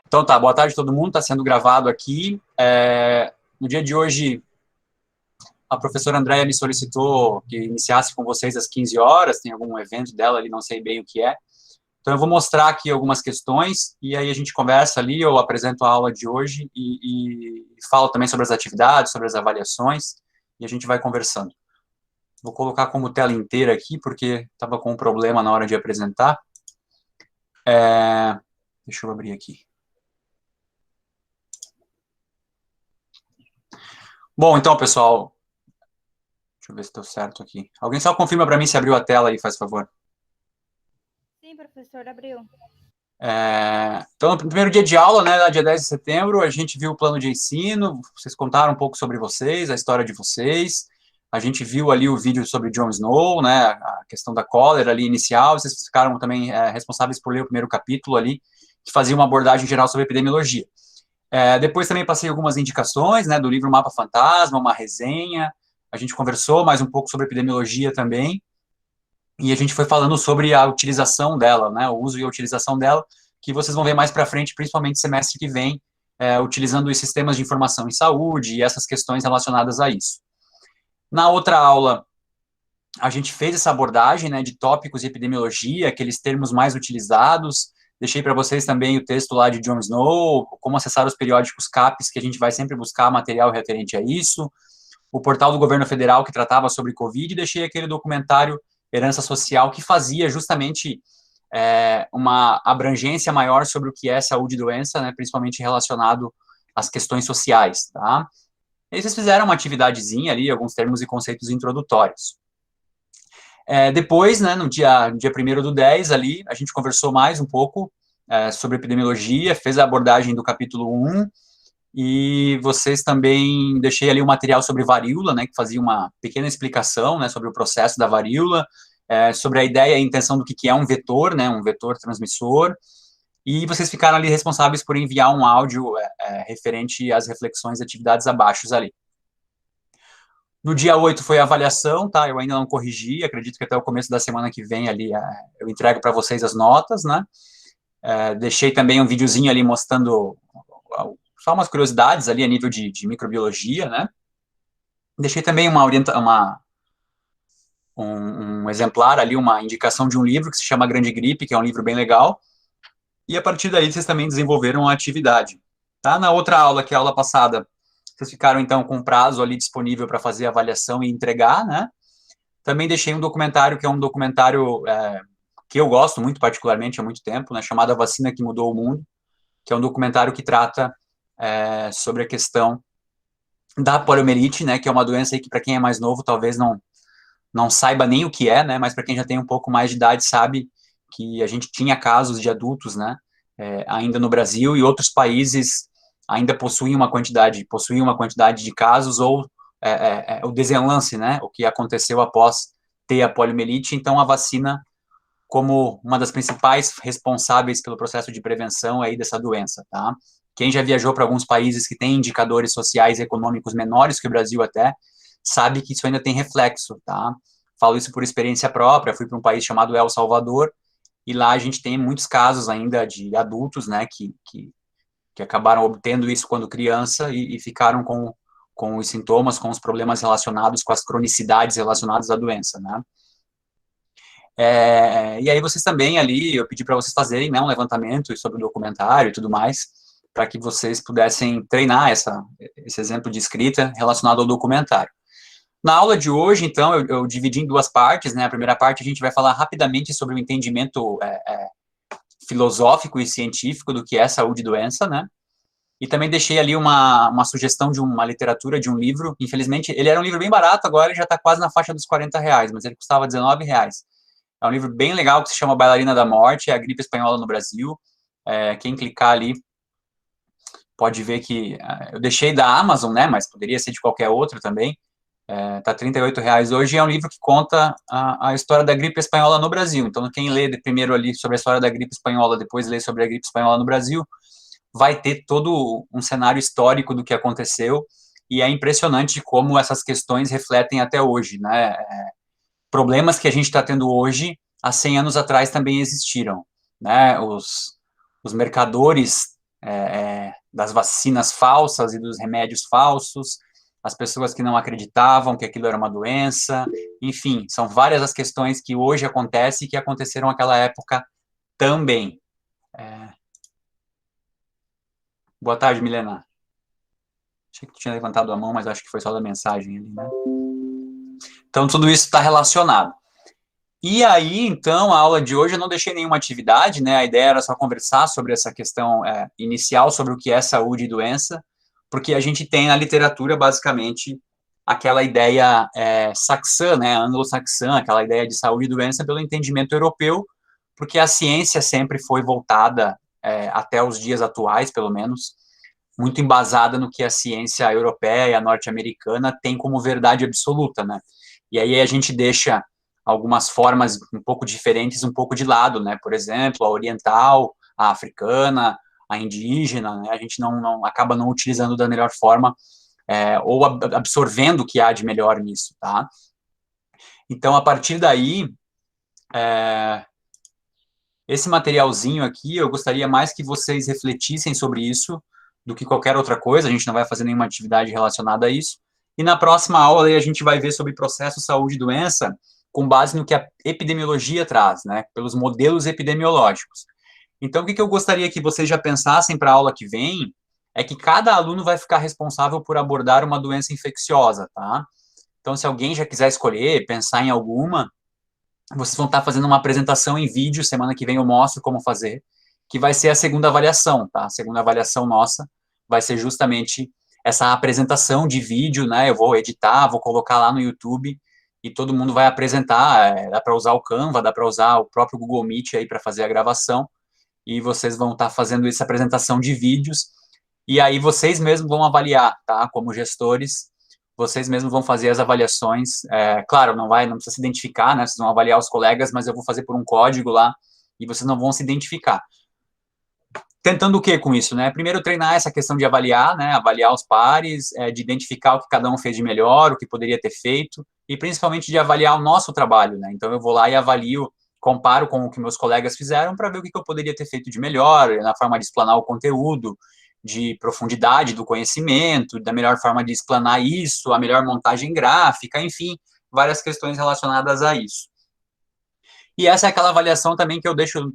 Então tá, boa tarde a todo mundo, está sendo gravado aqui. No dia de hoje, a professora Andréia me solicitou que iniciasse com vocês às 15 horas, tem algum evento dela ali, não sei bem o que é. Então eu vou mostrar aqui algumas questões, e aí a gente conversa ali, eu apresento a aula de hoje, e falo também sobre as atividades, sobre as avaliações, e a gente vai conversando. Vou colocar como tela inteira aqui, porque estava com um problema na hora de apresentar. Deixa eu abrir aqui. Bom, então, pessoal, deixa eu ver se deu certo aqui. Alguém só confirma para mim se abriu a tela aí, faz favor. Sim, professor, abriu. Então, no primeiro dia de aula, né, dia 10 de setembro, a gente viu o plano de ensino, vocês contaram um pouco sobre vocês, a história de vocês, a gente viu ali o vídeo sobre Jon Snow, né, a questão da cólera ali inicial, vocês ficaram também responsáveis por ler o primeiro capítulo ali, que fazia uma abordagem geral sobre epidemiologia. Depois também passei algumas indicações, né, do livro Mapa Fantasma, uma resenha, a gente conversou mais um pouco sobre epidemiologia também, e a gente foi falando sobre a utilização dela, né, o uso e a utilização dela, que vocês vão ver mais para frente, principalmente semestre que vem, utilizando os sistemas de informação em saúde e essas questões relacionadas a isso. Na outra aula, a gente fez essa abordagem, né, de tópicos de epidemiologia, aqueles termos mais utilizados. Deixei para vocês também o texto lá de Jon Snow, como acessar os periódicos CAPES, que a gente vai sempre buscar material referente a isso. O portal do governo federal, que tratava sobre Covid, e deixei aquele documentário Herança Social, que fazia justamente uma abrangência maior sobre o que é saúde e doença, né, principalmente relacionado às questões sociais, tá? Eles fizeram uma atividadezinha ali, alguns termos e conceitos introdutórios. Depois, né, no dia 1º do 10, ali, a gente conversou mais um pouco sobre epidemiologia, fez a abordagem do capítulo 1, e vocês também, deixei ali um material sobre varíola, né, que fazia uma pequena explicação, né, sobre o processo da varíola, sobre a ideia e a intenção do que é um vetor, né, um vetor transmissor, e vocês ficaram ali responsáveis por enviar um áudio referente às reflexões e atividades abaixo ali. No dia 8 foi a avaliação, tá? Eu ainda não corrigi, acredito que até o começo da semana que vem ali eu entrego para vocês as notas, né? Deixei também um videozinho ali mostrando só umas curiosidades ali a nível de microbiologia, né? Deixei também um exemplar ali, uma indicação de um livro que se chama Grande Gripe, que é um livro bem legal. E a partir daí vocês também desenvolveram a atividade. Tá? Na outra aula, que é a aula passada, vocês ficaram então com prazo ali disponível para fazer a avaliação e entregar, né? Também deixei um documentário, que é um documentário que eu gosto muito, particularmente, há muito tempo, né? Chamado A Vacina que Mudou o Mundo, que é um documentário que trata sobre a questão da poliomielite, né? Que é uma doença aí que, para quem é mais novo, talvez não saiba nem o que é, né? Mas para quem já tem um pouco mais de idade, sabe que a gente tinha casos de adultos, né? Ainda no Brasil, e outros países ainda possuem uma quantidade de casos, ou o desenlace, né? O que aconteceu após ter a poliomielite. Então, a vacina, como uma das principais responsáveis pelo processo de prevenção aí dessa doença, tá? Quem já viajou para alguns países que têm indicadores sociais e econômicos menores que o Brasil até, sabe que isso ainda tem reflexo, tá? Falo isso por experiência própria, fui para um país chamado El Salvador, e lá a gente tem muitos casos ainda de adultos, né, que acabaram obtendo isso quando criança e ficaram com os sintomas, com os problemas relacionados, com as cronicidades relacionadas à doença, né. E aí vocês também ali, eu pedi para vocês fazerem, né, um levantamento sobre o documentário e tudo mais, para que vocês pudessem treinar esse exemplo de escrita relacionado ao documentário. Na aula de hoje, então, eu dividi em duas partes, né? A primeira parte a gente vai falar rapidamente sobre o entendimento filosófico e científico do que é saúde e doença, né? E também deixei ali uma sugestão de uma literatura, de um livro. Infelizmente, ele era um livro bem barato, agora ele já está quase na faixa dos R$ 40, mas ele custava R$ 19. É um livro bem legal que se chama Bailarina da Morte, é a gripe espanhola no Brasil. Quem clicar ali pode ver que eu deixei da Amazon, né? Mas poderia ser de qualquer outro também. Tá R$ 38 hoje, e é um livro que conta a história da gripe espanhola no Brasil. Então, quem lê primeiro ali sobre a história da gripe espanhola, depois lê sobre a gripe espanhola no Brasil, vai ter todo um cenário histórico do que aconteceu, e é impressionante como essas questões refletem até hoje, né? Problemas que a gente está tendo hoje há 100 anos atrás também existiram, né? Os mercadores das vacinas falsas e dos remédios falsos, as pessoas que não acreditavam que aquilo era uma doença, enfim, são várias as questões que hoje acontecem e que aconteceram naquela época também. Boa tarde, Milena. Achei que tu tinha levantado a mão, mas acho que foi só da mensagem ali, né? Então, tudo isso está relacionado. E aí, então, a aula de hoje eu não deixei nenhuma atividade, né? A ideia era só conversar sobre essa questão inicial, sobre o que é saúde e doença, porque a gente tem na literatura, basicamente, aquela ideia saxã, né? Anglo-saxã, aquela ideia de saúde e doença pelo entendimento europeu, porque a ciência sempre foi voltada, até os dias atuais, pelo menos, muito embasada no que a ciência europeia, norte-americana tem como verdade absoluta, né? E aí a gente deixa algumas formas um pouco diferentes um pouco de lado, né? Por exemplo, a oriental, a africana, a indígena, né? A gente não acaba não utilizando da melhor forma ou absorvendo o que há de melhor nisso, tá? Então, a partir daí, esse materialzinho aqui, eu gostaria mais que vocês refletissem sobre isso do que qualquer outra coisa, a gente não vai fazer nenhuma atividade relacionada a isso. E na próxima aula aí, a gente vai ver sobre processo saúde e doença com base no que a epidemiologia traz, né, pelos modelos epidemiológicos. Então, o que eu gostaria que vocês já pensassem para a aula que vem é que cada aluno vai ficar responsável por abordar uma doença infecciosa, tá? Então, se alguém já quiser escolher, pensar em alguma, vocês vão estar fazendo uma apresentação em vídeo, semana que vem eu mostro como fazer, que vai ser a segunda avaliação, tá? A segunda avaliação nossa vai ser justamente essa apresentação de vídeo, né? Eu vou editar, vou colocar lá no YouTube e todo mundo vai apresentar, dá para usar o Canva, dá para usar o próprio Google Meet aí para fazer a gravação, e vocês vão estar fazendo essa apresentação de vídeos, e aí vocês mesmos vão avaliar, tá? Como gestores, vocês mesmos vão fazer as avaliações. Claro, não precisa se identificar, né? Vocês vão avaliar os colegas, mas eu vou fazer por um código lá e vocês não vão se identificar. Tentando o que com isso, né? Primeiro, treinar essa questão de avaliar, né? Avaliar os pares, de identificar o que cada um fez de melhor, o que poderia ter feito, e principalmente de avaliar o nosso trabalho, né? Então, eu vou lá e avalio, comparo com o que meus colegas fizeram para ver o que eu poderia ter feito de melhor, na forma de explanar o conteúdo, de profundidade do conhecimento, da melhor forma de explanar isso, a melhor montagem gráfica, enfim, várias questões relacionadas a isso. E essa é aquela avaliação também que eu deixo,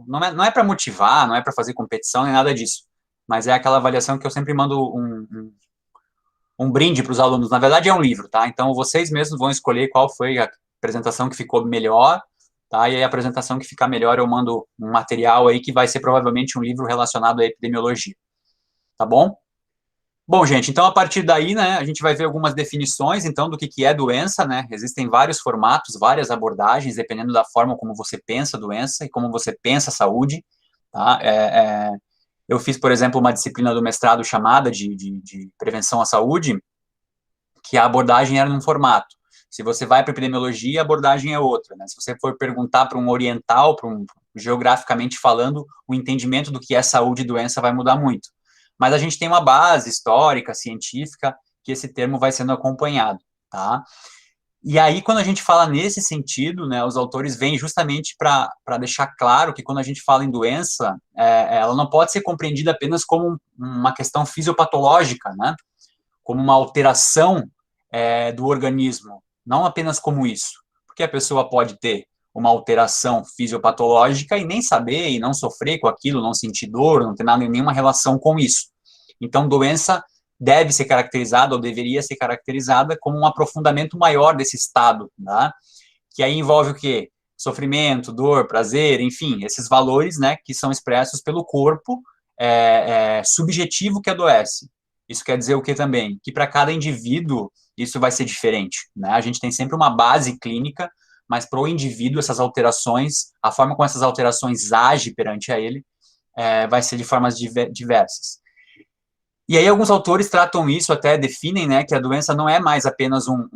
não é para motivar, não é para fazer competição, nem nada disso, mas é aquela avaliação que eu sempre mando um brinde para os alunos. Na verdade, é um livro, tá? Então, vocês mesmos vão escolher qual foi a apresentação que ficou melhor, tá? E aí, a apresentação que ficar melhor, eu mando um material aí que vai ser provavelmente um livro relacionado à epidemiologia. Tá bom? Bom, gente, então a partir daí, né, a gente vai ver algumas definições, então, do que é doença, né? Existem vários formatos, várias abordagens, dependendo da forma como você pensa a doença e como você pensa a saúde, tá? Eu fiz, por exemplo, uma disciplina do mestrado chamada de prevenção à saúde, que a abordagem era num formato. Se você vai para epidemiologia, a abordagem é outra, né? Se você for perguntar para um oriental, geograficamente falando, o entendimento do que é saúde e doença vai mudar muito. Mas a gente tem uma base histórica, científica, que esse termo vai sendo acompanhado, tá? E aí, quando a gente fala nesse sentido, né, os autores vêm justamente para deixar claro que quando a gente fala em doença, ela não pode ser compreendida apenas como uma questão fisiopatológica, né? Como uma alteração do organismo, não apenas como isso, porque a pessoa pode ter uma alteração fisiopatológica e nem saber, e não sofrer com aquilo, não sentir dor, não ter nenhuma relação com isso. Então, doença deve ser caracterizada, ou deveria ser caracterizada, como um aprofundamento maior desse estado, tá? Que aí envolve o quê? Sofrimento, dor, prazer, enfim, esses valores, né, que são expressos pelo corpo subjetivo que adoece. Isso quer dizer o que também? Que para cada indivíduo isso vai ser diferente, né? A gente tem sempre uma base clínica, mas para o indivíduo essas alterações, a forma como essas alterações agem perante a ele, vai ser de formas diversas. E aí alguns autores tratam isso, até definem, né, que a doença não é mais apenas um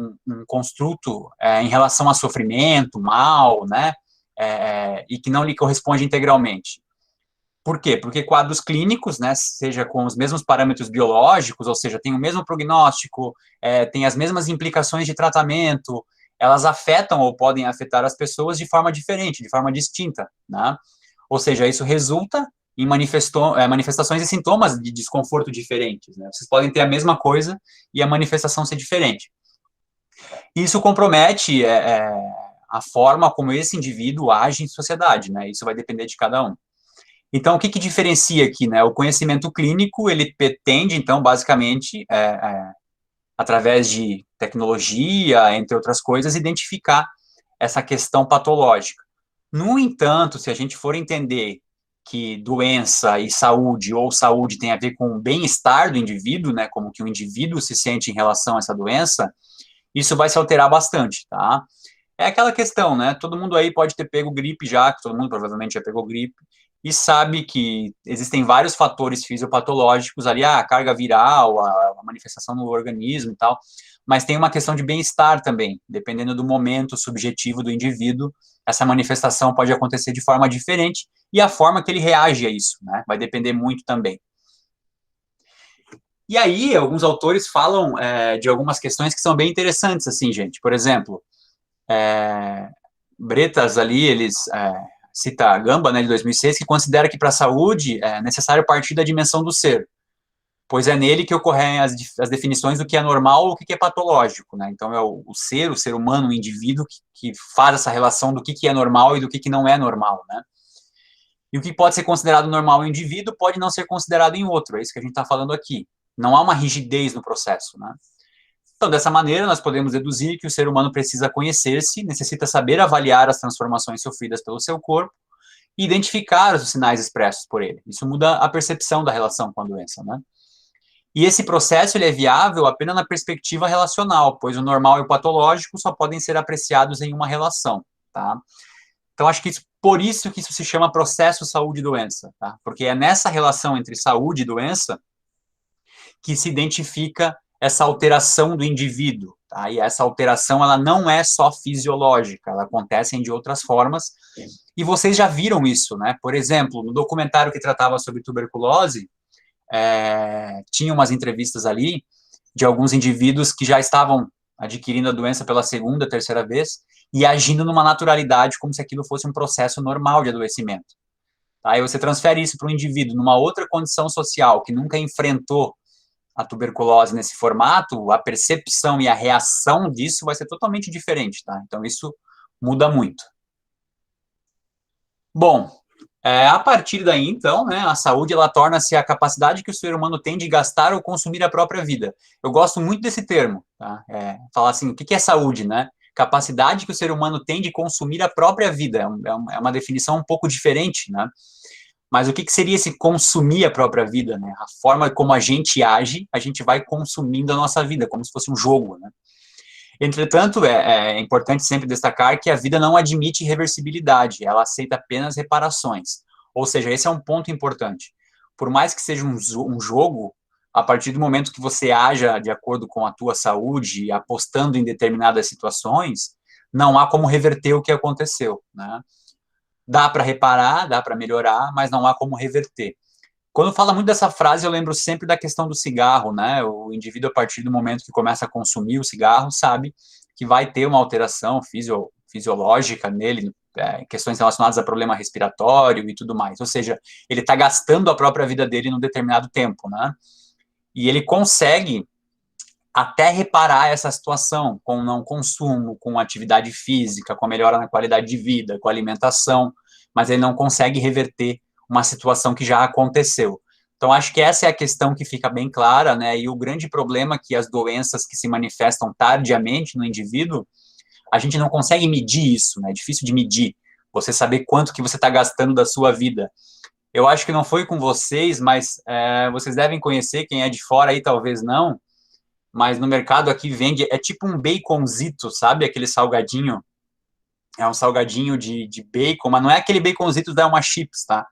construto em relação a sofrimento, mal, né, e que não lhe corresponde integralmente. Por quê? Porque quadros clínicos, né, seja com os mesmos parâmetros biológicos, ou seja, tem o mesmo prognóstico, tem as mesmas implicações de tratamento, elas afetam ou podem afetar as pessoas de forma diferente, de forma distinta, né? Ou seja, isso resulta em manifestações e sintomas de desconforto diferentes, né? Vocês podem ter a mesma coisa e a manifestação ser diferente. Isso compromete a forma como esse indivíduo age em sociedade, né? Isso vai depender de cada um. Então, o que diferencia aqui, né? O conhecimento clínico, ele pretende, então, basicamente, através de tecnologia, entre outras coisas, identificar essa questão patológica. No entanto, se a gente for entender que doença e saúde, ou saúde tem a ver com o bem-estar do indivíduo, né, como que o indivíduo se sente em relação a essa doença, isso vai se alterar bastante, tá? É aquela questão, né, todo mundo aí pode ter pego gripe já, que todo mundo provavelmente já pegou gripe, e sabe que existem vários fatores fisiopatológicos ali, a carga viral, a manifestação no organismo e tal, mas tem uma questão de bem-estar também, dependendo do momento subjetivo do indivíduo, essa manifestação pode acontecer de forma diferente, e a forma que ele reage a isso, né, vai depender muito também. E aí, alguns autores falam de algumas questões que são bem interessantes, assim, gente, por exemplo, Bretas ali, eles cita a Gamba, né, de 2006, que considera que para a saúde é necessário partir da dimensão do ser, pois é nele que ocorrem as definições do que é normal ou o que é patológico, né? Então é o ser humano, o indivíduo que faz essa relação do que é normal e do que não é normal, né? E o que pode ser considerado normal em um indivíduo pode não ser considerado em outro, é isso que a gente está falando aqui. Não há uma rigidez no processo, né? Então, dessa maneira, nós podemos deduzir que o ser humano precisa conhecer-se, necessita saber avaliar as transformações sofridas pelo seu corpo e identificar os sinais expressos por ele. Isso muda a percepção da relação com a doença, né? E esse processo ele é viável apenas na perspectiva relacional, pois o normal e o patológico só podem ser apreciados em uma relação, tá? Então, acho que por isso que isso se chama processo saúde-doença, tá? Porque é nessa relação entre saúde e doença que se identifica essa alteração do indivíduo, tá? E essa alteração, ela não é só fisiológica, ela acontece de outras formas, e vocês já viram isso, né? Por exemplo, no documentário que tratava sobre tuberculose, tinha umas entrevistas ali de alguns indivíduos que já estavam adquirindo a doença pela segunda, terceira vez, e agindo numa naturalidade como se aquilo fosse um processo normal de adoecimento. Aí você transfere isso para um indivíduo numa outra condição social que nunca enfrentou a tuberculose nesse formato, a percepção e a reação disso vai ser totalmente diferente, tá? Então, isso muda muito. Bom, a partir daí, então, né, a saúde, ela torna-se a capacidade que o ser humano tem de gastar ou consumir a própria vida. Eu gosto muito desse termo, tá? Falar assim, o que é saúde, né? Capacidade que o ser humano tem de consumir a própria vida. É uma definição um pouco diferente, né? Mas o que seria esse consumir a própria vida, né? A forma como a gente age, a gente vai consumindo a nossa vida, como se fosse um jogo, né? Entretanto, é importante sempre destacar que a vida não admite reversibilidade, ela aceita apenas reparações. Ou seja, esse é um ponto importante. Por mais que seja um jogo, a partir do momento que você haja de acordo com a tua saúde, apostando em determinadas situações, não há como reverter o que aconteceu, né? Dá para reparar, dá para melhorar, mas não há como reverter. Quando fala muito dessa frase, eu lembro sempre da questão do cigarro, né? O indivíduo, a partir do momento que começa a consumir o cigarro, sabe que vai ter uma alteração fisiológica nele, questões relacionadas a problema respiratório e tudo mais. Ou seja, ele está gastando a própria vida dele num determinado tempo, né? E ele consegue até reparar essa situação com o não consumo, com atividade física, com a melhora na qualidade de vida, com a alimentação, mas ele não consegue reverter uma situação que já aconteceu. Então, acho que essa é a questão que fica bem clara, né? E o grande problema é que as doenças que se manifestam tardiamente no indivíduo, a gente não consegue medir isso, né? É difícil de medir, você saber quanto que você está gastando da sua vida. Eu acho que não foi com vocês, mas vocês devem conhecer, quem é de fora aí talvez não, mas no mercado aqui vende, é tipo um baconzito, sabe? Aquele salgadinho, é um salgadinho de bacon, mas não é aquele baconzito da Elma Chips, tá?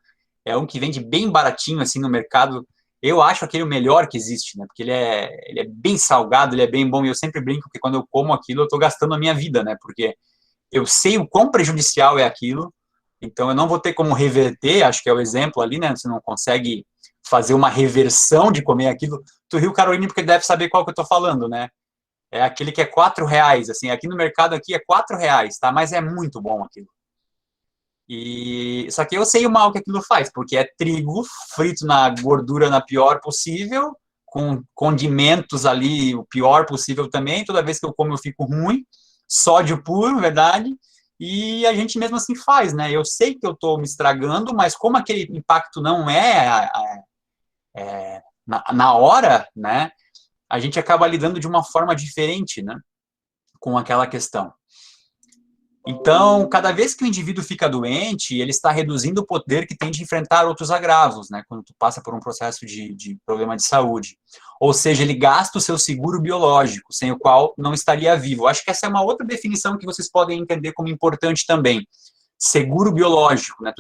É um que vende bem baratinho, assim, no mercado. Eu acho aquele o melhor que existe, né? Porque ele é bem salgado, ele é bem bom, e eu sempre brinco que quando eu como aquilo, eu tô gastando a minha vida, né? Porque eu sei o quão prejudicial é aquilo, então eu não vou ter como reverter, acho que é o exemplo ali, né? Você não consegue fazer uma reversão de comer aquilo. Tu riu, Carolina, porque deve saber qual que eu tô falando, né? é aquele que é R$ 4, assim, aqui no mercado aqui é R$ 4, tá? Mas é muito bom aquilo. E só que eu sei o mal que aquilo faz, porque é trigo frito na gordura na pior possível, com condimentos ali o pior possível também. Toda vez que eu como eu fico ruim, sódio puro, verdade. E a gente mesmo assim faz, né? Eu sei que eu estou me estragando, mas como aquele impacto não na hora, né? A gente acaba lidando de uma forma diferente, né? Com aquela questão. Então, cada vez que o indivíduo fica doente, ele está reduzindo o poder que tem de enfrentar outros agravos, né? Quando tu passa por um processo de problema de saúde. Ou seja, ele gasta o seu seguro biológico, sem o qual não estaria vivo. Acho que essa é uma outra definição que vocês podem entender como importante também. Seguro biológico, né?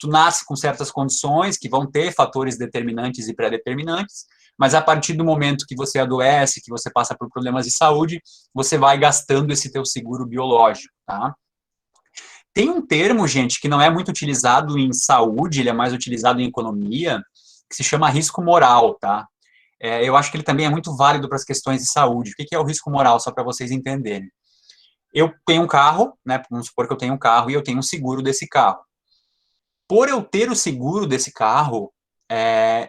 Tu nasce com certas condições que vão ter fatores determinantes e pré-determinantes, mas a partir do momento que você adoece, que você passa por problemas de saúde, você vai gastando esse teu seguro biológico, tá? Tem um termo, gente, que não é muito utilizado em saúde, ele é mais utilizado em economia, que se chama risco moral, tá? Eu acho que ele também é muito válido para as questões de saúde. O que é o risco moral, só para vocês entenderem? Eu tenho um carro, né? Vamos supor que eu tenho um carro e eu tenho um seguro desse carro. Por eu ter o seguro desse carro,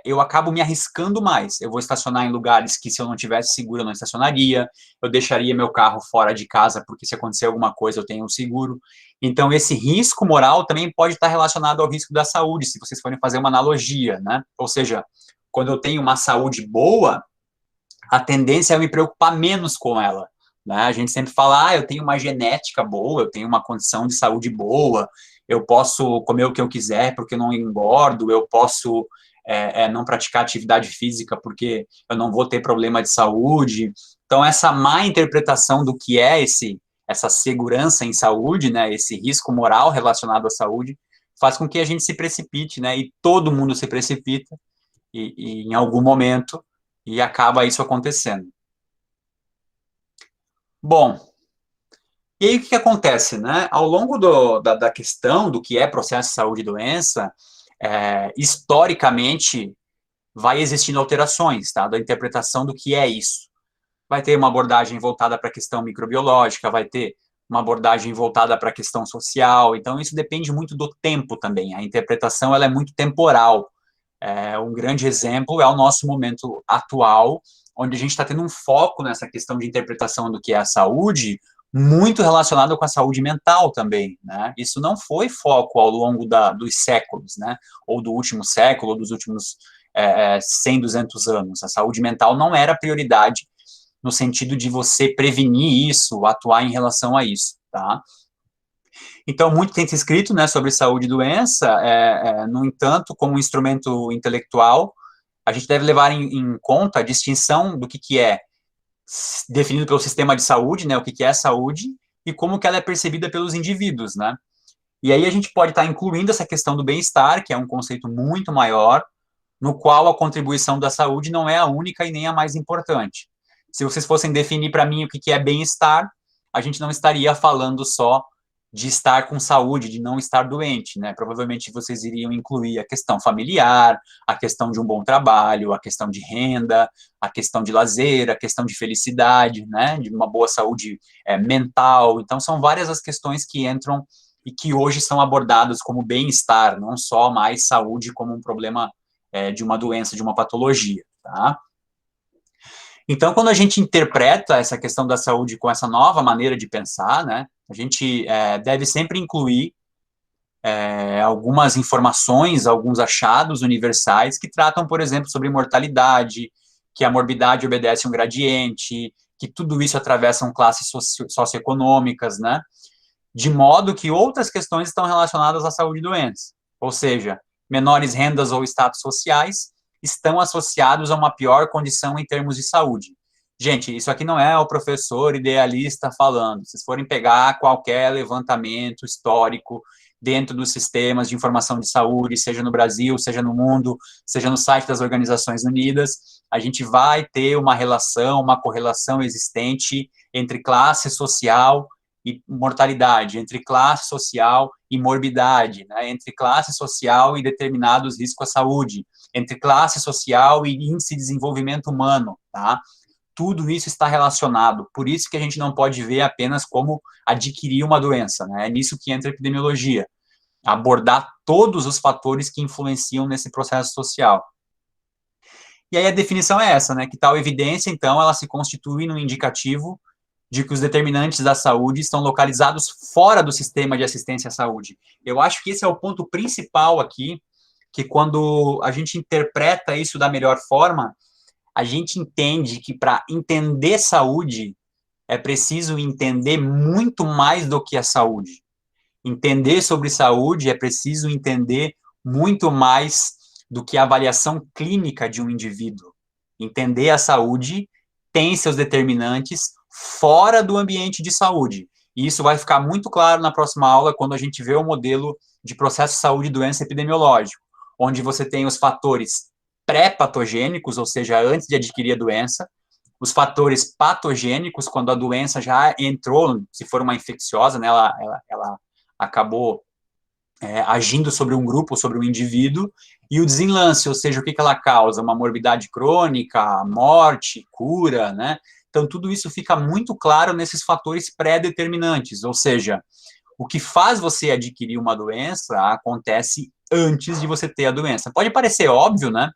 eu acabo me arriscando mais. Eu vou estacionar em lugares que, se eu não tivesse seguro, eu não estacionaria. Eu deixaria meu carro fora de casa, porque se acontecer alguma coisa, eu tenho um seguro. Então, esse risco moral também pode estar relacionado ao risco da saúde, se vocês forem fazer uma analogia, né? Ou seja, quando eu tenho uma saúde boa, a tendência é eu me preocupar menos com ela. Né? A gente sempre fala, eu tenho uma genética boa, eu tenho uma condição de saúde boa, eu posso comer o que eu quiser porque eu não engordo, eu posso não praticar atividade física porque eu não vou ter problema de saúde. Então, essa má interpretação do que é essa segurança em saúde, né, esse risco moral relacionado à saúde, faz com que a gente se precipite, né, e todo mundo se precipita, e em algum momento, e acaba isso acontecendo. Bom, e aí o que acontece, né? Ao longo da questão do que é processo de saúde e doença, historicamente, vai existindo alterações, tá? Da interpretação do que é isso. Vai ter uma abordagem voltada para a questão microbiológica, vai ter uma abordagem voltada para a questão social, então isso depende muito do tempo também, a interpretação ela é muito temporal. Um grande exemplo é o nosso momento atual, onde a gente está tendo um foco nessa questão de interpretação do que é a saúde, muito relacionado com a saúde mental também, né? Isso não foi foco ao longo dos séculos, né? Ou do último século, ou dos últimos 100, 200 anos. A saúde mental não era prioridade no sentido de você prevenir isso, atuar em relação a isso, tá? Então, muito tem se escrito, né, sobre saúde e doença, no entanto, como um instrumento intelectual, a gente deve levar em conta a distinção do que é definido pelo sistema de saúde, né, o que é saúde, e como que ela é percebida pelos indivíduos, né. E aí a gente pode estar incluindo essa questão do bem-estar, que é um conceito muito maior, no qual a contribuição da saúde não é a única e nem a mais importante. Se vocês fossem definir para mim o que é bem-estar, a gente não estaria falando só de estar com saúde, de não estar doente, né? Provavelmente vocês iriam incluir a questão familiar, a questão de um bom trabalho, a questão de renda, a questão de lazer, a questão de felicidade, né? De uma boa saúde mental. Então, são várias as questões que entram e que hoje são abordadas como bem-estar, não só mais saúde como um problema de uma doença, de uma patologia, tá? Então, quando a gente interpreta essa questão da saúde com essa nova maneira de pensar, né, a gente deve sempre incluir algumas informações, alguns achados universais que tratam, por exemplo, sobre mortalidade, que a morbidade obedece um gradiente, que tudo isso atravessam classes socioeconômicas, né, de modo que outras questões estão relacionadas à saúde e doença, ou seja, menores rendas ou status sociais estão associados a uma pior condição em termos de saúde. Gente, isso aqui não é o professor idealista falando. Se vocês forem pegar qualquer levantamento histórico dentro dos sistemas de informação de saúde, seja no Brasil, seja no mundo, seja no site das Organizações Unidas, a gente vai ter uma relação, uma correlação existente entre classe social e mortalidade, entre classe social e morbidade, né, entre classe social e determinados riscos à saúde, entre classe social e índice de desenvolvimento humano, tá? tudo isso está relacionado. Por isso que a gente não pode ver apenas como adquirir uma doença, né? É nisso que entra a epidemiologia. Abordar todos os fatores que influenciam nesse processo social. E aí a definição é essa, né? Que tal evidência, então, ela se constitui num indicativo de que os determinantes da saúde estão localizados fora do sistema de assistência à saúde. Eu acho que esse é o ponto principal aqui, que quando a gente interpreta isso da melhor forma, a gente entende que para entender saúde é preciso entender muito mais do que a saúde. Entender sobre saúde é preciso entender muito mais do que a avaliação clínica de um indivíduo. Entender a saúde tem seus determinantes fora do ambiente de saúde. E isso vai ficar muito claro na próxima aula, quando a gente vê o modelo de processo de saúde e doença epidemiológico, onde você tem os fatores pré-patogênicos, ou seja, antes de adquirir a doença, os fatores patogênicos, quando a doença já entrou, se for uma infecciosa, né, ela acabou agindo sobre um grupo, sobre um indivíduo, e o desenlace, ou seja, o que ela causa? Uma morbidade crônica, morte, cura, né? Então, tudo isso fica muito claro nesses fatores pré-determinantes, ou seja, o que faz você adquirir uma doença acontece antes de você ter a doença. Pode parecer óbvio, né?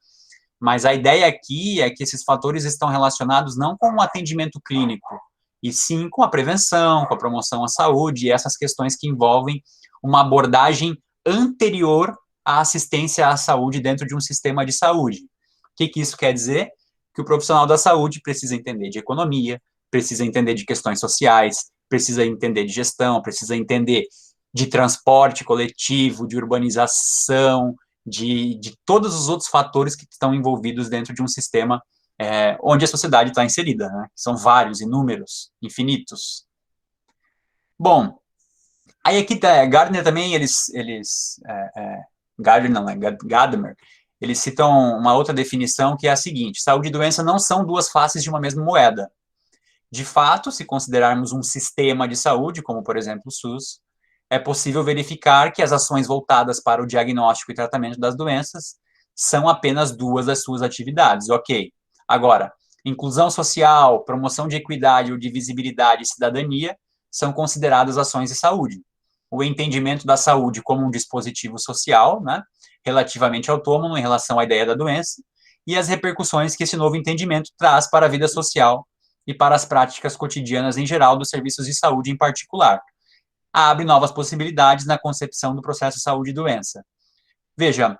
Mas a ideia aqui é que esses fatores estão relacionados não com o atendimento clínico, e sim com a prevenção, com a promoção à saúde, e essas questões que envolvem uma abordagem anterior à assistência à saúde dentro de um sistema de saúde. O que isso quer dizer? Que o profissional da saúde precisa entender de economia, precisa entender de questões sociais, precisa entender de gestão, precisa entender de transporte coletivo, de urbanização, de todos os outros fatores que estão envolvidos dentro de um sistema onde a sociedade está inserida, né? São vários, inúmeros, infinitos. Bom, aí aqui tá, Gardner também, Gardner não, é Gadamer, eles citam uma outra definição que é a seguinte: saúde e doença não são duas faces de uma mesma moeda. De fato, se considerarmos um sistema de saúde, como por exemplo o SUS, é possível verificar que as ações voltadas para o diagnóstico e tratamento das doenças são apenas duas das suas atividades, ok. Agora, inclusão social, promoção de equidade ou de visibilidade e cidadania são consideradas ações de saúde. O entendimento da saúde como um dispositivo social, né, relativamente autônomo em relação à ideia da doença, e as repercussões que esse novo entendimento traz para a vida social e para as práticas cotidianas em geral dos serviços de saúde em particular. Abre novas possibilidades na concepção do processo saúde e doença. Veja,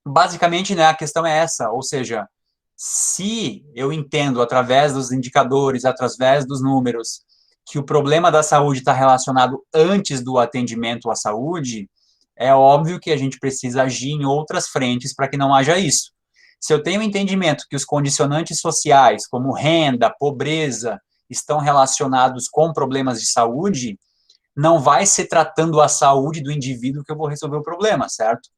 basicamente, né, a questão é essa, ou seja, se eu entendo através dos indicadores, através dos números, que o problema da saúde está relacionado antes do atendimento à saúde, é óbvio que a gente precisa agir em outras frentes para que não haja isso. Se eu tenho o entendimento que os condicionantes sociais, como renda, pobreza, estão relacionados com problemas de saúde, não vai ser tratando a saúde do indivíduo que eu vou resolver o problema, certo?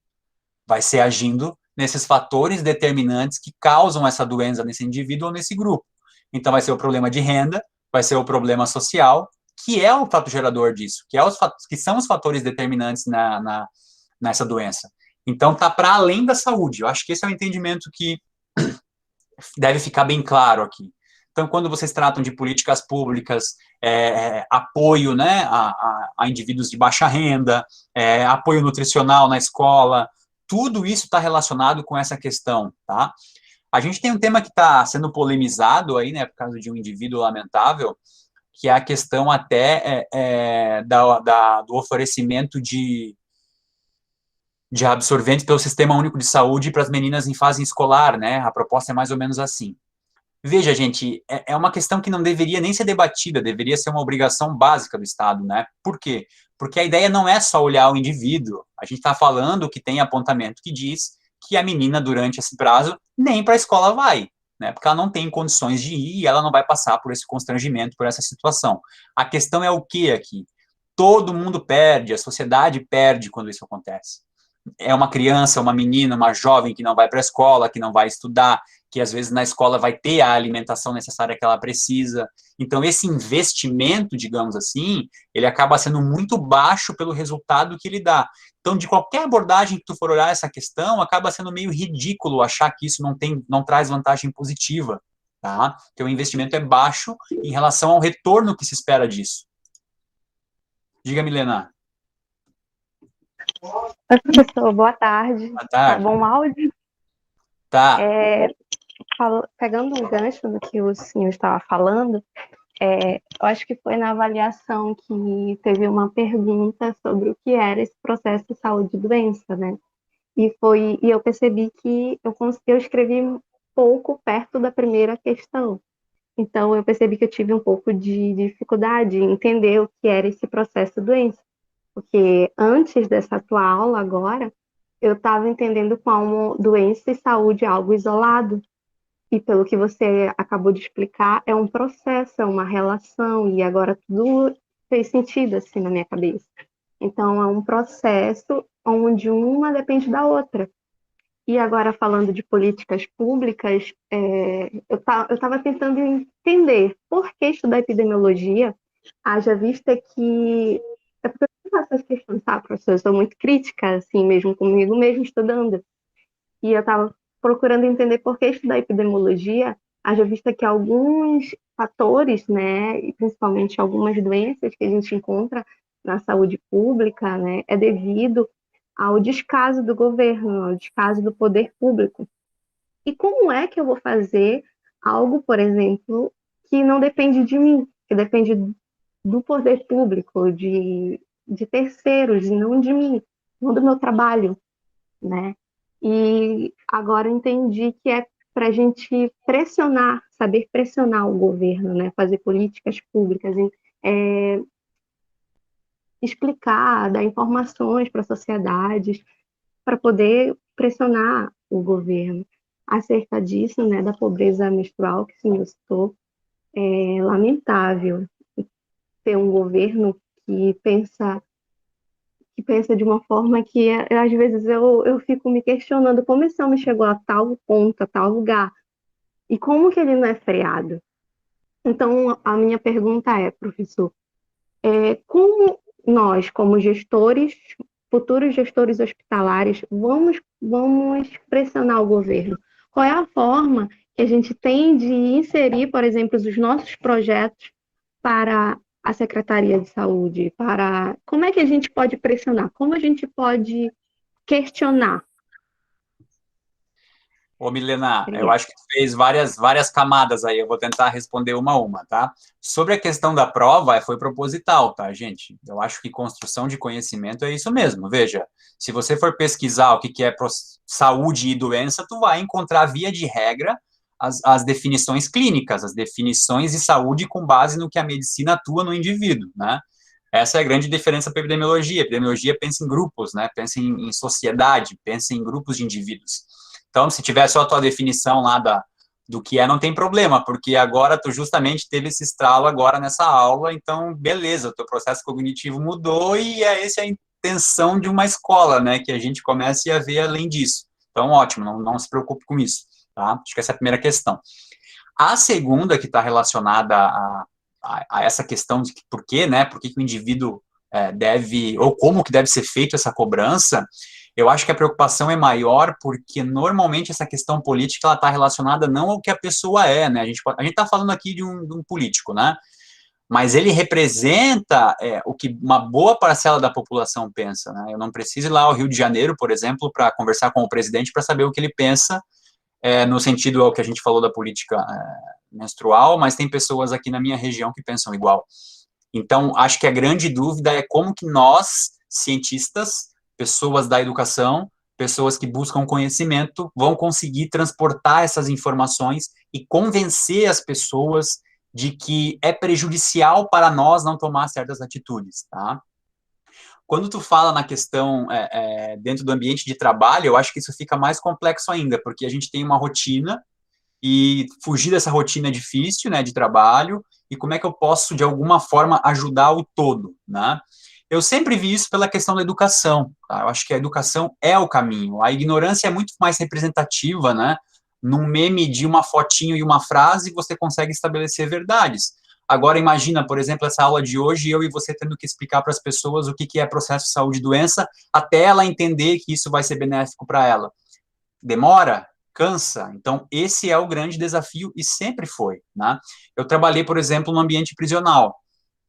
Vai ser agindo nesses fatores determinantes que causam essa doença nesse indivíduo ou nesse grupo. Então, vai ser o problema de renda, vai ser o problema social, que é o fato gerador disso, que são os fatores determinantes nessa doença. Então, está para além da saúde. Eu acho que esse é o entendimento que deve ficar bem claro aqui. Então, quando vocês tratam de políticas públicas, apoio, né, a indivíduos de baixa renda, apoio nutricional na escola, tudo isso está relacionado com essa questão, tá? A gente tem um tema que está sendo polemizado aí, né, por causa de um indivíduo lamentável, que é a questão até do oferecimento de absorventes pelo Sistema Único de Saúde para as meninas em fase escolar, né? A proposta é mais ou menos assim. Veja, gente, é uma questão que não deveria nem ser debatida, deveria ser uma obrigação básica do Estado, né? Por quê? Porque a ideia não é só olhar o indivíduo. A gente está falando que tem apontamento que diz que a menina, durante esse prazo, nem para a escola vai, né? Porque ela não tem condições de ir e ela não vai passar por esse constrangimento, por essa situação. A questão é o que aqui? Todo mundo perde, a sociedade perde quando isso acontece. É uma criança, uma menina, uma jovem que não vai para a escola, que não vai estudar, que às vezes na escola vai ter a alimentação necessária que ela precisa. Então, esse investimento, digamos assim, ele acaba sendo muito baixo pelo resultado que ele dá. Então, de qualquer abordagem que tu for olhar essa questão, acaba sendo meio ridículo achar que isso não traz vantagem positiva, tá? Porque o investimento é baixo em relação ao retorno que se espera disso. Diga, Milena. Oi, professor, boa tarde. Boa Tá tarde. bom o áudio? Tá. Pegando um gancho do que o senhor estava falando, eu acho que foi na avaliação que teve uma pergunta sobre o que era esse processo de saúde e doença, né? E eu percebi que eu escrevi pouco perto da primeira questão. Então, eu percebi que eu tive um pouco de dificuldade em entender o que era esse processo de doença. Porque antes dessa tua aula agora, eu estava entendendo como doença e saúde é algo isolado. E pelo que você acabou de explicar, é um processo, é uma relação, e agora tudo fez sentido assim na minha cabeça. Então, é um processo onde uma depende da outra. E agora, falando de políticas públicas, eu estava tentando entender por que estudar epidemiologia, haja vista que. É porque eu faço essas questões, tá, professor? Eu sou muito crítica, assim, mesmo comigo mesmo estudando. E eu estava procurando entender por que estudar epidemiologia, haja vista que alguns fatores, né, e principalmente algumas doenças que a gente encontra na saúde pública, né, é devido ao descaso do governo, ao descaso do poder público. E como é que eu vou fazer algo, por exemplo, que não depende de mim, que depende do poder público, de terceiros, e não de mim, não do meu trabalho, né? E agora eu entendi que é para a gente pressionar, saber pressionar o governo, né? Fazer políticas públicas, é, explicar, dar informações para a sociedade, para poder pressionar o governo acerca disso, né? Da pobreza menstrual que o senhor citou. É lamentável ter um governo que pensa de uma forma que, às vezes, eu fico me questionando como esse homem chegou a tal ponto, a tal lugar, e como que ele não é freado. Então, a minha pergunta é, professor, como nós, como gestores, futuros gestores hospitalares, vamos pressionar o governo? Qual é a forma que a gente tem de inserir, por exemplo, os nossos projetos para a Secretaria de Saúde? Como é que a gente pode pressionar? Como a gente pode questionar? Ô, Milena, eu Obrigada. acho que tu fez várias camadas aí, eu vou tentar responder uma a uma, tá? Sobre a questão da prova, foi proposital, tá, gente? Eu acho que construção de conhecimento é isso mesmo. Veja, se você for pesquisar o que é saúde e doença, tu vai encontrar, via de regra, as definições clínicas, as definições de saúde com base no que a medicina atua no indivíduo, né? Essa é a grande diferença para a epidemiologia. A epidemiologia pensa em grupos, né? Pensa em sociedade, pensa em grupos de indivíduos. Então, se tiver só a tua definição lá do que é, não tem problema, porque agora tu justamente teve esse estralo agora nessa aula, então, beleza, o teu processo cognitivo mudou e essa é a intenção de uma escola, né? Que a gente comece a ver além disso. Então, ótimo, não se preocupe com isso, tá? Acho que essa é a primeira questão. A segunda, que está relacionada a essa questão de por quê, né? Por que o indivíduo deve, ou como que deve ser feito essa cobrança, eu acho que a preocupação é maior porque normalmente essa questão política ela está relacionada não ao que a pessoa é, né? A gente está falando aqui de um político, né? Mas ele representa o que uma boa parcela da população pensa, né? Eu não preciso ir lá ao Rio de Janeiro, por exemplo, para conversar com o presidente para saber o que ele pensa no sentido ao que a gente falou da política menstrual, mas tem pessoas aqui na minha região que pensam igual. Então, acho que a grande dúvida é como que nós, cientistas, pessoas da educação, pessoas que buscam conhecimento, vão conseguir transportar essas informações e convencer as pessoas de que é prejudicial para nós não tomar certas atitudes, tá? Quando tu fala na questão dentro do ambiente de trabalho, eu acho que isso fica mais complexo ainda, porque a gente tem uma rotina e fugir dessa rotina é difícil, né, de trabalho, e como é que eu posso, de alguma forma, ajudar o todo, né? Eu sempre vi isso pela questão da educação, tá? Eu acho que a educação é o caminho. A ignorância é muito mais representativa, né? Num meme de uma fotinho e uma frase, você consegue estabelecer verdades. Agora, imagina, por exemplo, essa aula de hoje, eu e você tendo que explicar para as pessoas o que é processo de saúde e doença, até ela entender que isso vai ser benéfico para ela. Demora? cansa. Então, esse é o grande desafio e sempre foi, né? Eu trabalhei, por exemplo, no ambiente prisional.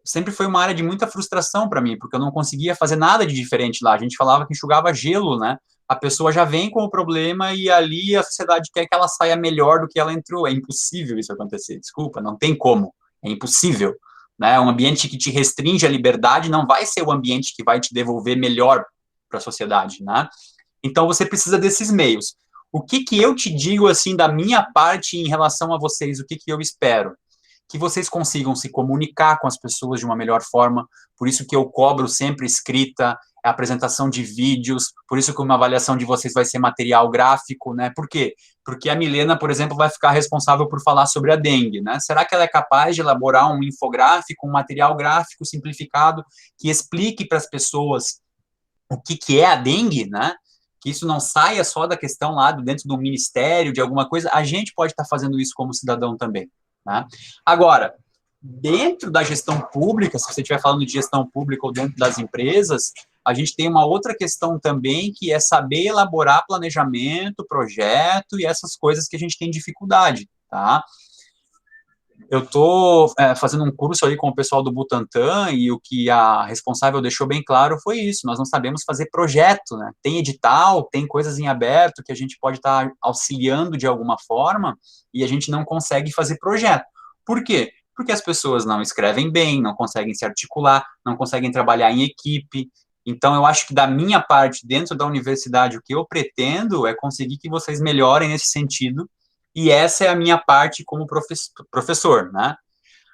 Sempre foi uma área de muita frustração para mim, porque eu não conseguia fazer nada de diferente lá. A gente falava que enxugava gelo, né? A pessoa já vem com o problema e ali a sociedade quer que ela saia melhor do que ela entrou. É impossível isso acontecer, desculpa, não tem como. É impossível, né? Um ambiente que te restringe a liberdade não vai ser o ambiente que vai te devolver melhor para a sociedade, né? Então você precisa desses meios. O que que eu te digo assim da minha parte em relação a vocês? O que que eu espero? Que vocês consigam se comunicar com as pessoas de uma melhor forma, por isso que eu cobro sempre escrita, a apresentação de vídeos, por isso que uma avaliação de vocês vai ser material gráfico, né? Por quê? Porque a Milena, por exemplo, vai ficar responsável por falar sobre a dengue, né? Será que ela é capaz de elaborar um infográfico, um material gráfico simplificado que explique para as pessoas o que que é a dengue, né? Que isso não saia só da questão lá dentro do ministério, de alguma coisa, a gente pode estar fazendo isso como cidadão também, né? Agora, dentro da gestão pública, se você estiver falando de gestão pública ou dentro das empresas, a gente tem uma outra questão também, que é saber elaborar planejamento, projeto e essas coisas que a gente tem dificuldade, tá? Eu estou fazendo um curso aí com o pessoal do Butantan e o que a responsável deixou bem claro foi isso, nós não sabemos fazer projeto, né? Tem edital, tem coisas em aberto que a gente pode estar auxiliando de alguma forma e a gente não consegue fazer projeto. Por quê? Porque as pessoas não escrevem bem, não conseguem se articular, não conseguem trabalhar em equipe. Então, eu acho que da minha parte, dentro da universidade, o que eu pretendo é conseguir que vocês melhorem nesse sentido, e essa é a minha parte como professor, né?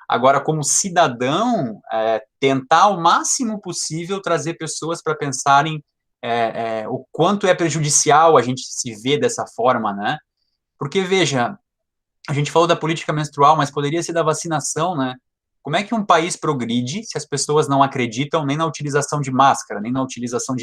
Agora, como cidadão, tentar o máximo possível trazer pessoas para pensarem o quanto é prejudicial a gente se ver dessa forma, né? Porque, veja, a gente falou da política menstrual, mas poderia ser da vacinação, né? Como é que um país progride se as pessoas não acreditam nem na utilização de máscara, nem na utilização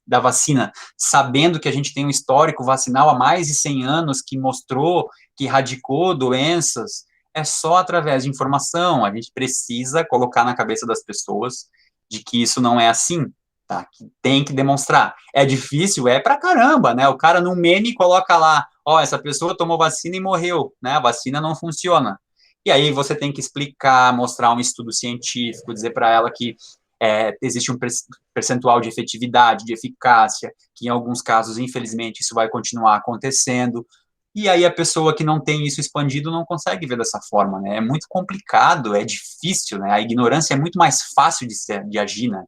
da vacina, sabendo que a gente tem um histórico vacinal há mais de 100 anos que mostrou, que erradicou doenças? É só através de informação. A gente precisa colocar na cabeça das pessoas de que isso não é assim, tá? Que tem que demonstrar. É difícil? É pra caramba, né? O cara num meme coloca lá, ó, essa pessoa tomou vacina e morreu, né? A vacina não funciona. E aí você tem que explicar, mostrar um estudo científico, dizer para ela que existe um percentual de efetividade, de eficácia, que em alguns casos, infelizmente, isso vai continuar acontecendo. E aí a pessoa que não tem isso expandido não consegue ver dessa forma, né? É muito complicado, é difícil, né? A ignorância é muito mais fácil de agir, né?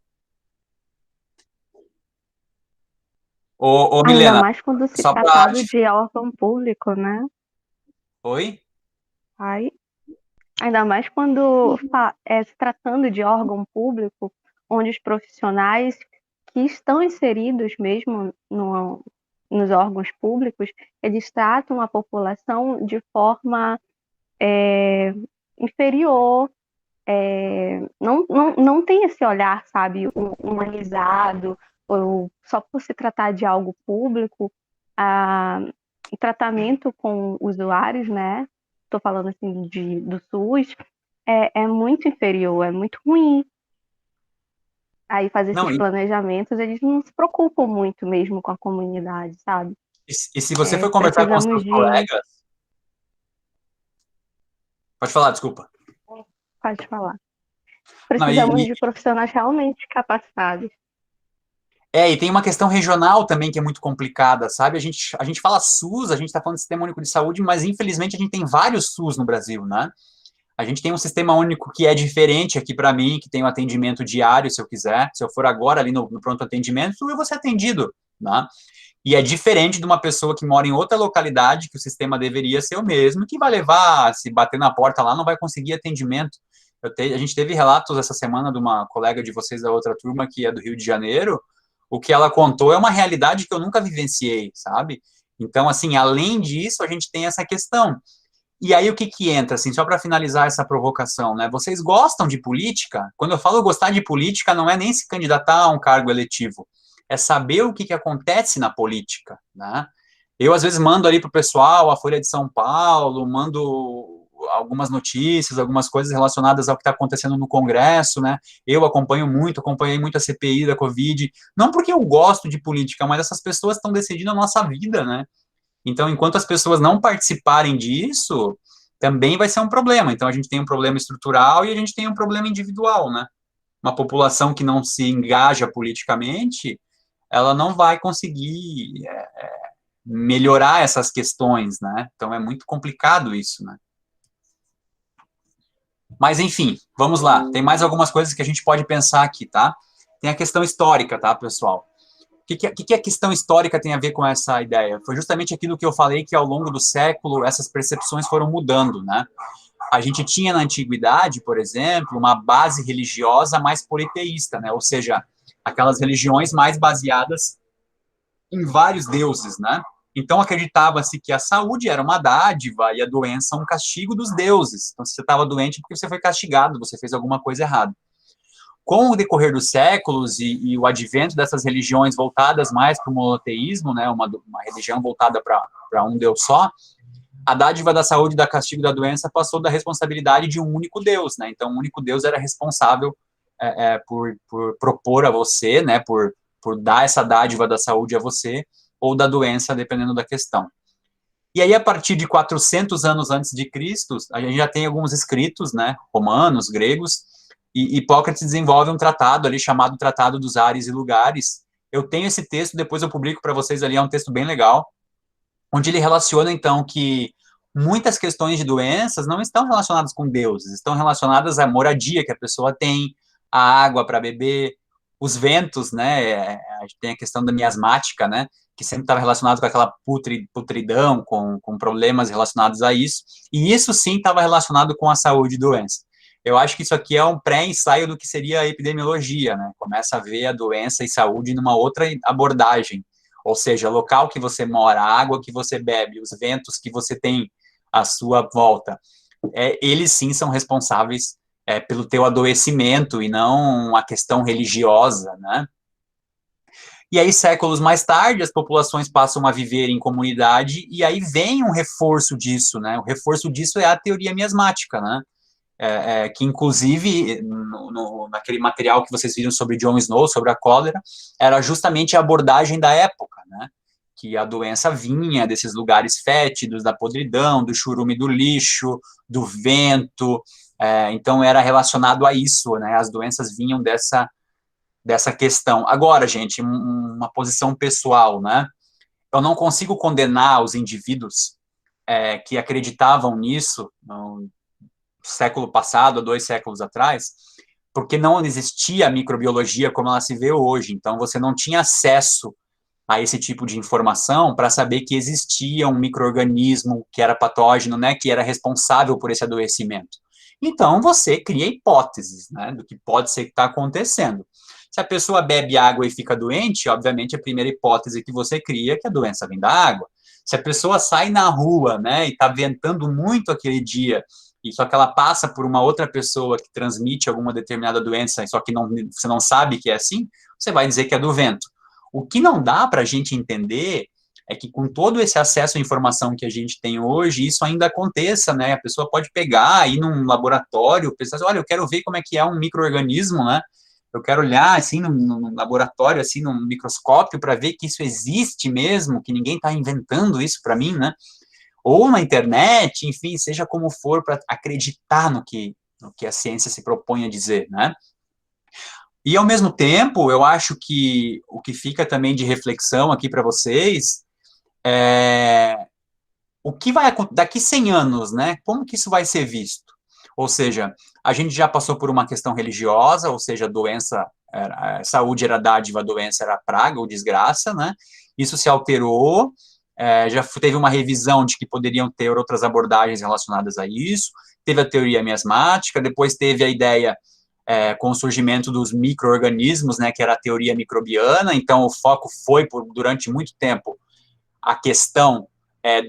Ô Ainda Milena, mais quando se só para... tratado de órgão público, né? Oi? Aí, ainda mais quando se tratando de órgão público, onde os profissionais que estão inseridos mesmo nos órgãos públicos, eles tratam a população de forma inferior, não tem esse olhar, sabe, humanizado, ou só por se tratar de algo público, o tratamento com usuários, né? Estou falando assim do SUS, é muito inferior, é muito ruim. Aí fazer Não, esses planejamentos, eles não se preocupam muito mesmo com a comunidade, sabe? e se você for conversar com os Precisamos seus de. colegas... Pode falar, desculpa. Pode falar. Não, Precisamos de profissionais realmente capacitados. e tem uma questão regional também que é muito complicada, sabe? A gente fala SUS, a gente está falando de Sistema Único de Saúde, mas infelizmente a gente tem vários SUS no Brasil, né? A gente tem um sistema único que é diferente aqui para mim, que tem um atendimento diário, se eu quiser. Se eu for agora ali no pronto atendimento, eu vou ser atendido, né? E é diferente de uma pessoa que mora em outra localidade, que o sistema deveria ser o mesmo, que vai levar, se bater na porta lá, não vai conseguir atendimento. A gente teve relatos essa semana de uma colega de vocês da outra turma, que é do Rio de Janeiro. O que ela contou é uma realidade que eu nunca vivenciei, sabe? Então, assim, além disso, a gente tem essa questão. E aí, o que que entra, assim, só para finalizar essa provocação, né? Vocês gostam de política? Quando eu falo gostar de política, não é nem se candidatar a um cargo eletivo, é saber o que que acontece na política, né? Eu, às vezes, mando ali para o pessoal a Folha de São Paulo, mando algumas notícias, algumas coisas relacionadas ao que está acontecendo no Congresso, né? Eu acompanhei muito a CPI da Covid, não porque eu gosto de política, mas essas pessoas estão decidindo a nossa vida, né? Então, enquanto as pessoas não participarem disso, também vai ser um problema. Então, a gente tem um problema estrutural e a gente tem um problema individual, né? Uma população que não se engaja politicamente, ela não vai conseguir melhorar essas questões, né? Então, é muito complicado isso, né? Mas, enfim, vamos lá. Tem mais algumas coisas que a gente pode pensar aqui, tá? Tem a questão histórica, tá, pessoal? O que a questão histórica tem a ver com essa ideia? Foi justamente aquilo que eu falei, que ao longo do século essas percepções foram mudando, né? A gente tinha na antiguidade, por exemplo, uma base religiosa mais politeísta, né? Ou seja, aquelas religiões mais baseadas em vários deuses, né? Então acreditava-se que a saúde era uma dádiva e a doença um castigo dos deuses. Então, se você estava doente, porque você foi castigado, você fez alguma coisa errada. Com o decorrer dos séculos e o advento dessas religiões voltadas mais para o monoteísmo, né, uma religião voltada para um Deus só, a dádiva da saúde e da castigo da doença passou da responsabilidade de um único Deus, né? Então, um único Deus era responsável por propor a você, né, por dar essa dádiva da saúde a você, ou da doença, dependendo da questão. E aí, a partir de 400 anos antes de Cristo, a gente já tem alguns escritos, né, romanos, gregos, e Hipócrates desenvolve um tratado ali chamado Tratado dos Ares e Lugares. Eu tenho esse texto, depois eu publico para vocês ali, é um texto bem legal, onde ele relaciona, então, que muitas questões de doenças não estão relacionadas com deuses, estão relacionadas à moradia que a pessoa tem, a água para beber, os ventos, né, a gente tem a questão da miasmática, né, que sempre estava relacionado com aquela putridão, com problemas relacionados a isso, e isso sim estava relacionado com a saúde e doença. Eu acho que isso aqui é um pré-ensaio do que seria a epidemiologia, né, começa a ver a doença e saúde numa outra abordagem, ou seja, o local que você mora, a água que você bebe, os ventos que você tem à sua volta, eles sim são responsáveis pelo teu adoecimento e não a questão religiosa, né? E aí, séculos mais tarde, as populações passam a viver em comunidade e aí vem um reforço disso, né? O reforço disso é a teoria miasmática, né? Que inclusive, naquele material que vocês viram sobre John Snow, sobre a cólera, era justamente a abordagem da época, né? Que a doença vinha desses lugares fétidos, da podridão, do churume do lixo, do vento, então era relacionado a isso, né? As doenças vinham dessa questão. Agora, gente, uma posição pessoal, né? Eu não consigo condenar os indivíduos que acreditavam nisso no século passado, 2 séculos atrás, porque não existia a microbiologia como ela se vê hoje. Então, você não tinha acesso a esse tipo de informação para saber que existia um micro-organismo que era patógeno, né, que era responsável por esse adoecimento. Então, você cria hipóteses, né, do que pode ser que está acontecendo. Se a pessoa bebe água e fica doente, obviamente a primeira hipótese que você cria é que a doença vem da água. Se a pessoa sai na rua, né, e está ventando muito aquele dia, e só que ela passa por uma outra pessoa que transmite alguma determinada doença, só que você não sabe que é assim, você vai dizer que é do vento. O que não dá para a gente entender é que com todo esse acesso à informação que a gente tem hoje, isso ainda aconteça, né? A pessoa pode pegar, ir num laboratório, pensar assim, olha, eu quero ver como é que é um micro-organismo, né? Eu quero olhar, assim, num laboratório, assim, num microscópio, para ver que isso existe mesmo, que ninguém está inventando isso para mim, né? Ou na internet, enfim, seja como for, para acreditar no que a ciência se propõe a dizer, né? E, ao mesmo tempo, eu acho que o que fica também de reflexão aqui para vocês o que vai acontecer daqui 100 anos, né? Como que isso vai ser visto? Ou seja, a gente já passou por uma questão religiosa, ou seja, saúde era dádiva, doença era praga ou desgraça, né? Isso se alterou, já teve uma revisão de que poderiam ter outras abordagens relacionadas a isso, teve a teoria miasmática, depois teve a ideia com o surgimento dos micro-organismos, né, que era a teoria microbiana, então o foco foi, durante muito tempo, a questão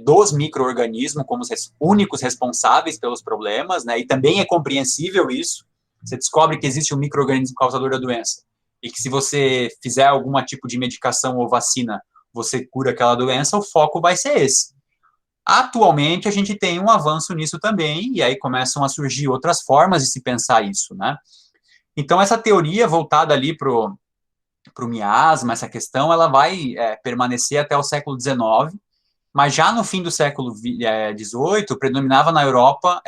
dos micro-organismos como os únicos responsáveis pelos problemas, né, e também é compreensível isso, você descobre que existe um micro-organismo causador da doença, e que se você fizer algum tipo de medicação ou vacina, você cura aquela doença, o foco vai ser esse. Atualmente, a gente tem um avanço nisso também, e aí começam a surgir outras formas de se pensar isso, né? Então, essa teoria voltada ali para o miasma, essa questão, ela vai permanecer até o século XIX, Mas já no fim do século XVIII, predominava na Europa,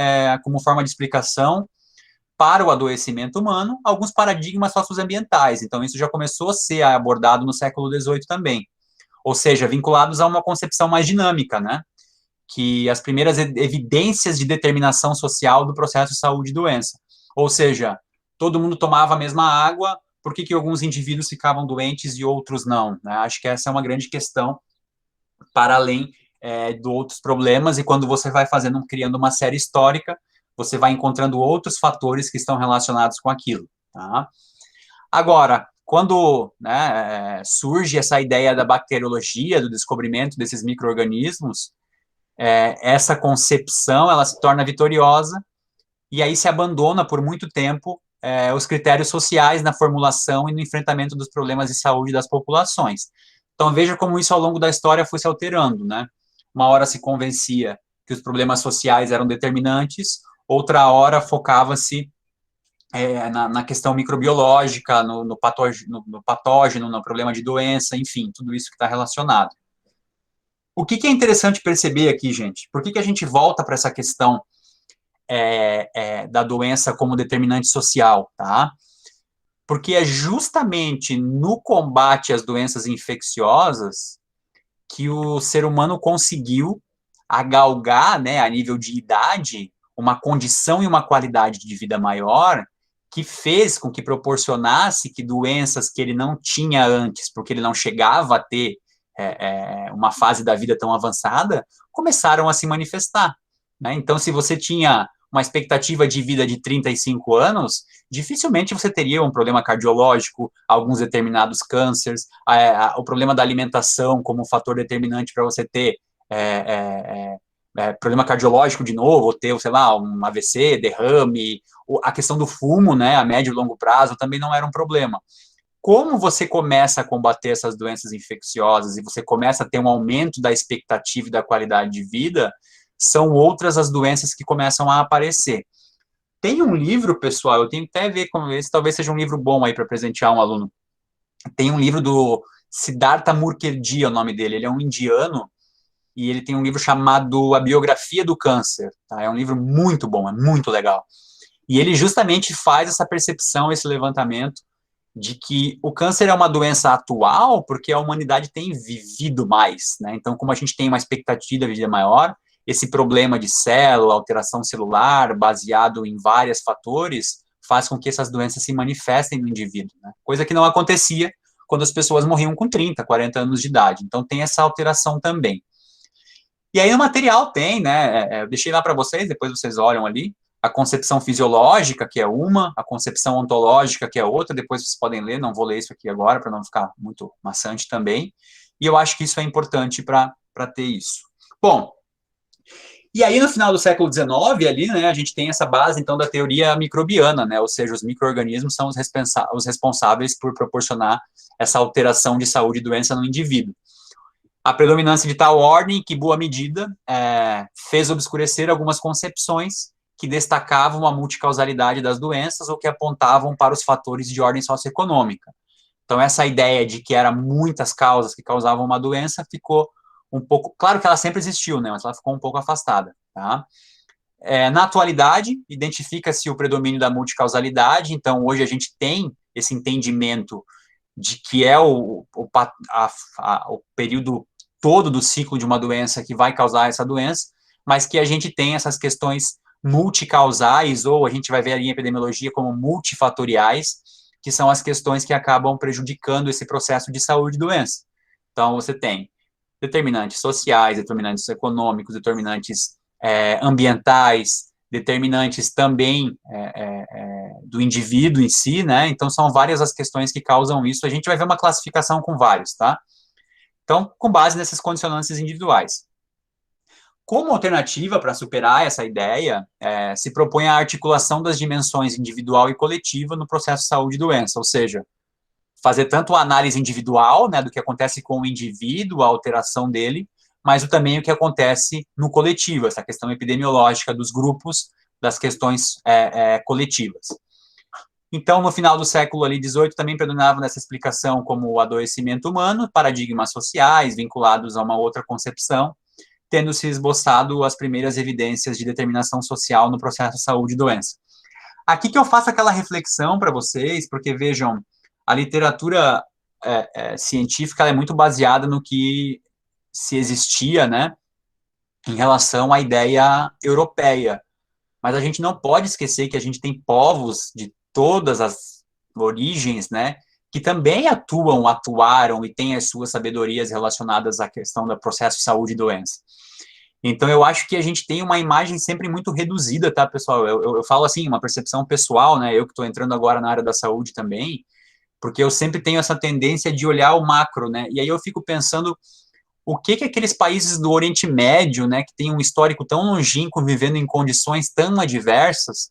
como forma de explicação para o adoecimento humano, alguns paradigmas socioambientais. Então, isso já começou a ser abordado no século XVIII também. Ou seja, vinculados a uma concepção mais dinâmica, né? Que as primeiras evidências de determinação social do processo de saúde e doença. Ou seja, todo mundo tomava a mesma água, por que alguns indivíduos ficavam doentes e outros não? Né? Acho que essa é uma grande questão, para além de outros problemas, e quando você vai criando uma série histórica, você vai encontrando outros fatores que estão relacionados com aquilo. Tá? Agora, quando surge essa ideia da bacteriologia, do descobrimento desses micro-organismos, essa concepção ela se torna vitoriosa, e aí se abandona por muito tempo os critérios sociais na formulação e no enfrentamento dos problemas de saúde das populações. Então, veja como isso ao longo da história foi se alterando, né? Uma hora se convencia que os problemas sociais eram determinantes, outra hora focava-se na questão microbiológica, no patógeno, no problema de doença, enfim, tudo isso que está relacionado. O que é interessante perceber aqui, gente? Por que a gente volta para essa questão da doença como determinante social, tá? Porque é justamente no combate às doenças infecciosas que o ser humano conseguiu galgar, né, a nível de idade, uma condição e uma qualidade de vida maior, que fez com que proporcionasse que doenças que ele não tinha antes, porque ele não chegava a ter uma fase da vida tão avançada, começaram a se manifestar. Né? Então, se você tinha uma expectativa de vida de 35 anos, dificilmente você teria um problema cardiológico, alguns determinados cânceres, o problema da alimentação como fator determinante para você ter problema cardiológico de novo, ou ter, sei lá, um AVC, derrame, a questão do fumo, né, a médio e longo prazo, também não era um problema. Como você começa a combater essas doenças infecciosas e você começa a ter um aumento da expectativa e da qualidade de vida, são outras as doenças que começam a aparecer. Tem um livro, pessoal, eu tenho que até ver como esse, talvez seja um livro bom aí para presentear um aluno. Tem um livro do Siddhartha Mukherjee, é o nome dele, ele é um indiano, e ele tem um livro chamado A Biografia do Câncer. Tá? É um livro muito bom, é muito legal. E ele justamente faz essa percepção, esse levantamento, de que o câncer é uma doença atual porque a humanidade tem vivido mais. Né? Então, como a gente tem uma expectativa de vida maior, esse problema de célula, alteração celular, baseado em vários fatores, faz com que essas doenças se manifestem no indivíduo. Né? Coisa que não acontecia quando as pessoas morriam com 30, 40 anos de idade. Então, tem essa alteração também. E aí, no material tem, né? Eu deixei lá para vocês, depois vocês olham ali, a concepção fisiológica, que é uma, a concepção ontológica, que é outra, depois vocês podem ler, não vou ler isso aqui agora, para não ficar muito maçante também. E eu acho que isso é importante para ter isso. Bom, e aí, no final do século XIX, ali, né, a gente tem essa base, então, da teoria microbiana, né, ou seja, os micro-organismos são os responsáveis por proporcionar essa alteração de saúde e doença no indivíduo. A predominância de tal ordem que, boa medida, fez obscurecer algumas concepções que destacavam a multicausalidade das doenças ou que apontavam para os fatores de ordem socioeconômica. Então, essa ideia de que eram muitas causas que causavam uma doença ficou um pouco... Claro que ela sempre existiu, né, mas ela ficou um pouco afastada. Tá? Na atualidade, identifica-se o predomínio da multicausalidade, então hoje a gente tem esse entendimento de que é o período todo do ciclo de uma doença que vai causar essa doença, mas que a gente tem essas questões multicausais, ou a gente vai ver ali em epidemiologia como multifatoriais, que são as questões que acabam prejudicando esse processo de saúde e doença. Então, você tem determinantes sociais, determinantes econômicos, determinantes ambientais, determinantes também do indivíduo em si, né? Então, são várias as questões que causam isso. A gente vai ver uma classificação com vários, tá? Então, com base nessas condicionantes individuais. Como alternativa para superar essa ideia, se propõe a articulação das dimensões individual e coletiva no processo de saúde e doença, ou seja, fazer tanto a análise individual, né, do que acontece com o indivíduo, a alteração dele, mas também o que acontece no coletivo, essa questão epidemiológica dos grupos, das questões coletivas. Então, no final do século XVIII, também predominava nessa explicação como o adoecimento humano, paradigmas sociais vinculados a uma outra concepção, tendo se esboçado as primeiras evidências de determinação social no processo saúde e doença. Aqui que eu faço aquela reflexão para vocês, porque vejam, a literatura científica é muito baseada no que se existia, né, em relação à ideia europeia. Mas a gente não pode esquecer que a gente tem povos de todas as origens, né, que também atuaram e têm as suas sabedorias relacionadas à questão do processo de saúde e doença. Então, eu acho que a gente tem uma imagem sempre muito reduzida, tá, pessoal? Eu falo assim, uma percepção pessoal, né, eu que estou entrando agora na área da saúde também, porque eu sempre tenho essa tendência de olhar o macro, né, e aí eu fico pensando o que aqueles países do Oriente Médio, né, que têm um histórico tão longínquo, vivendo em condições tão adversas,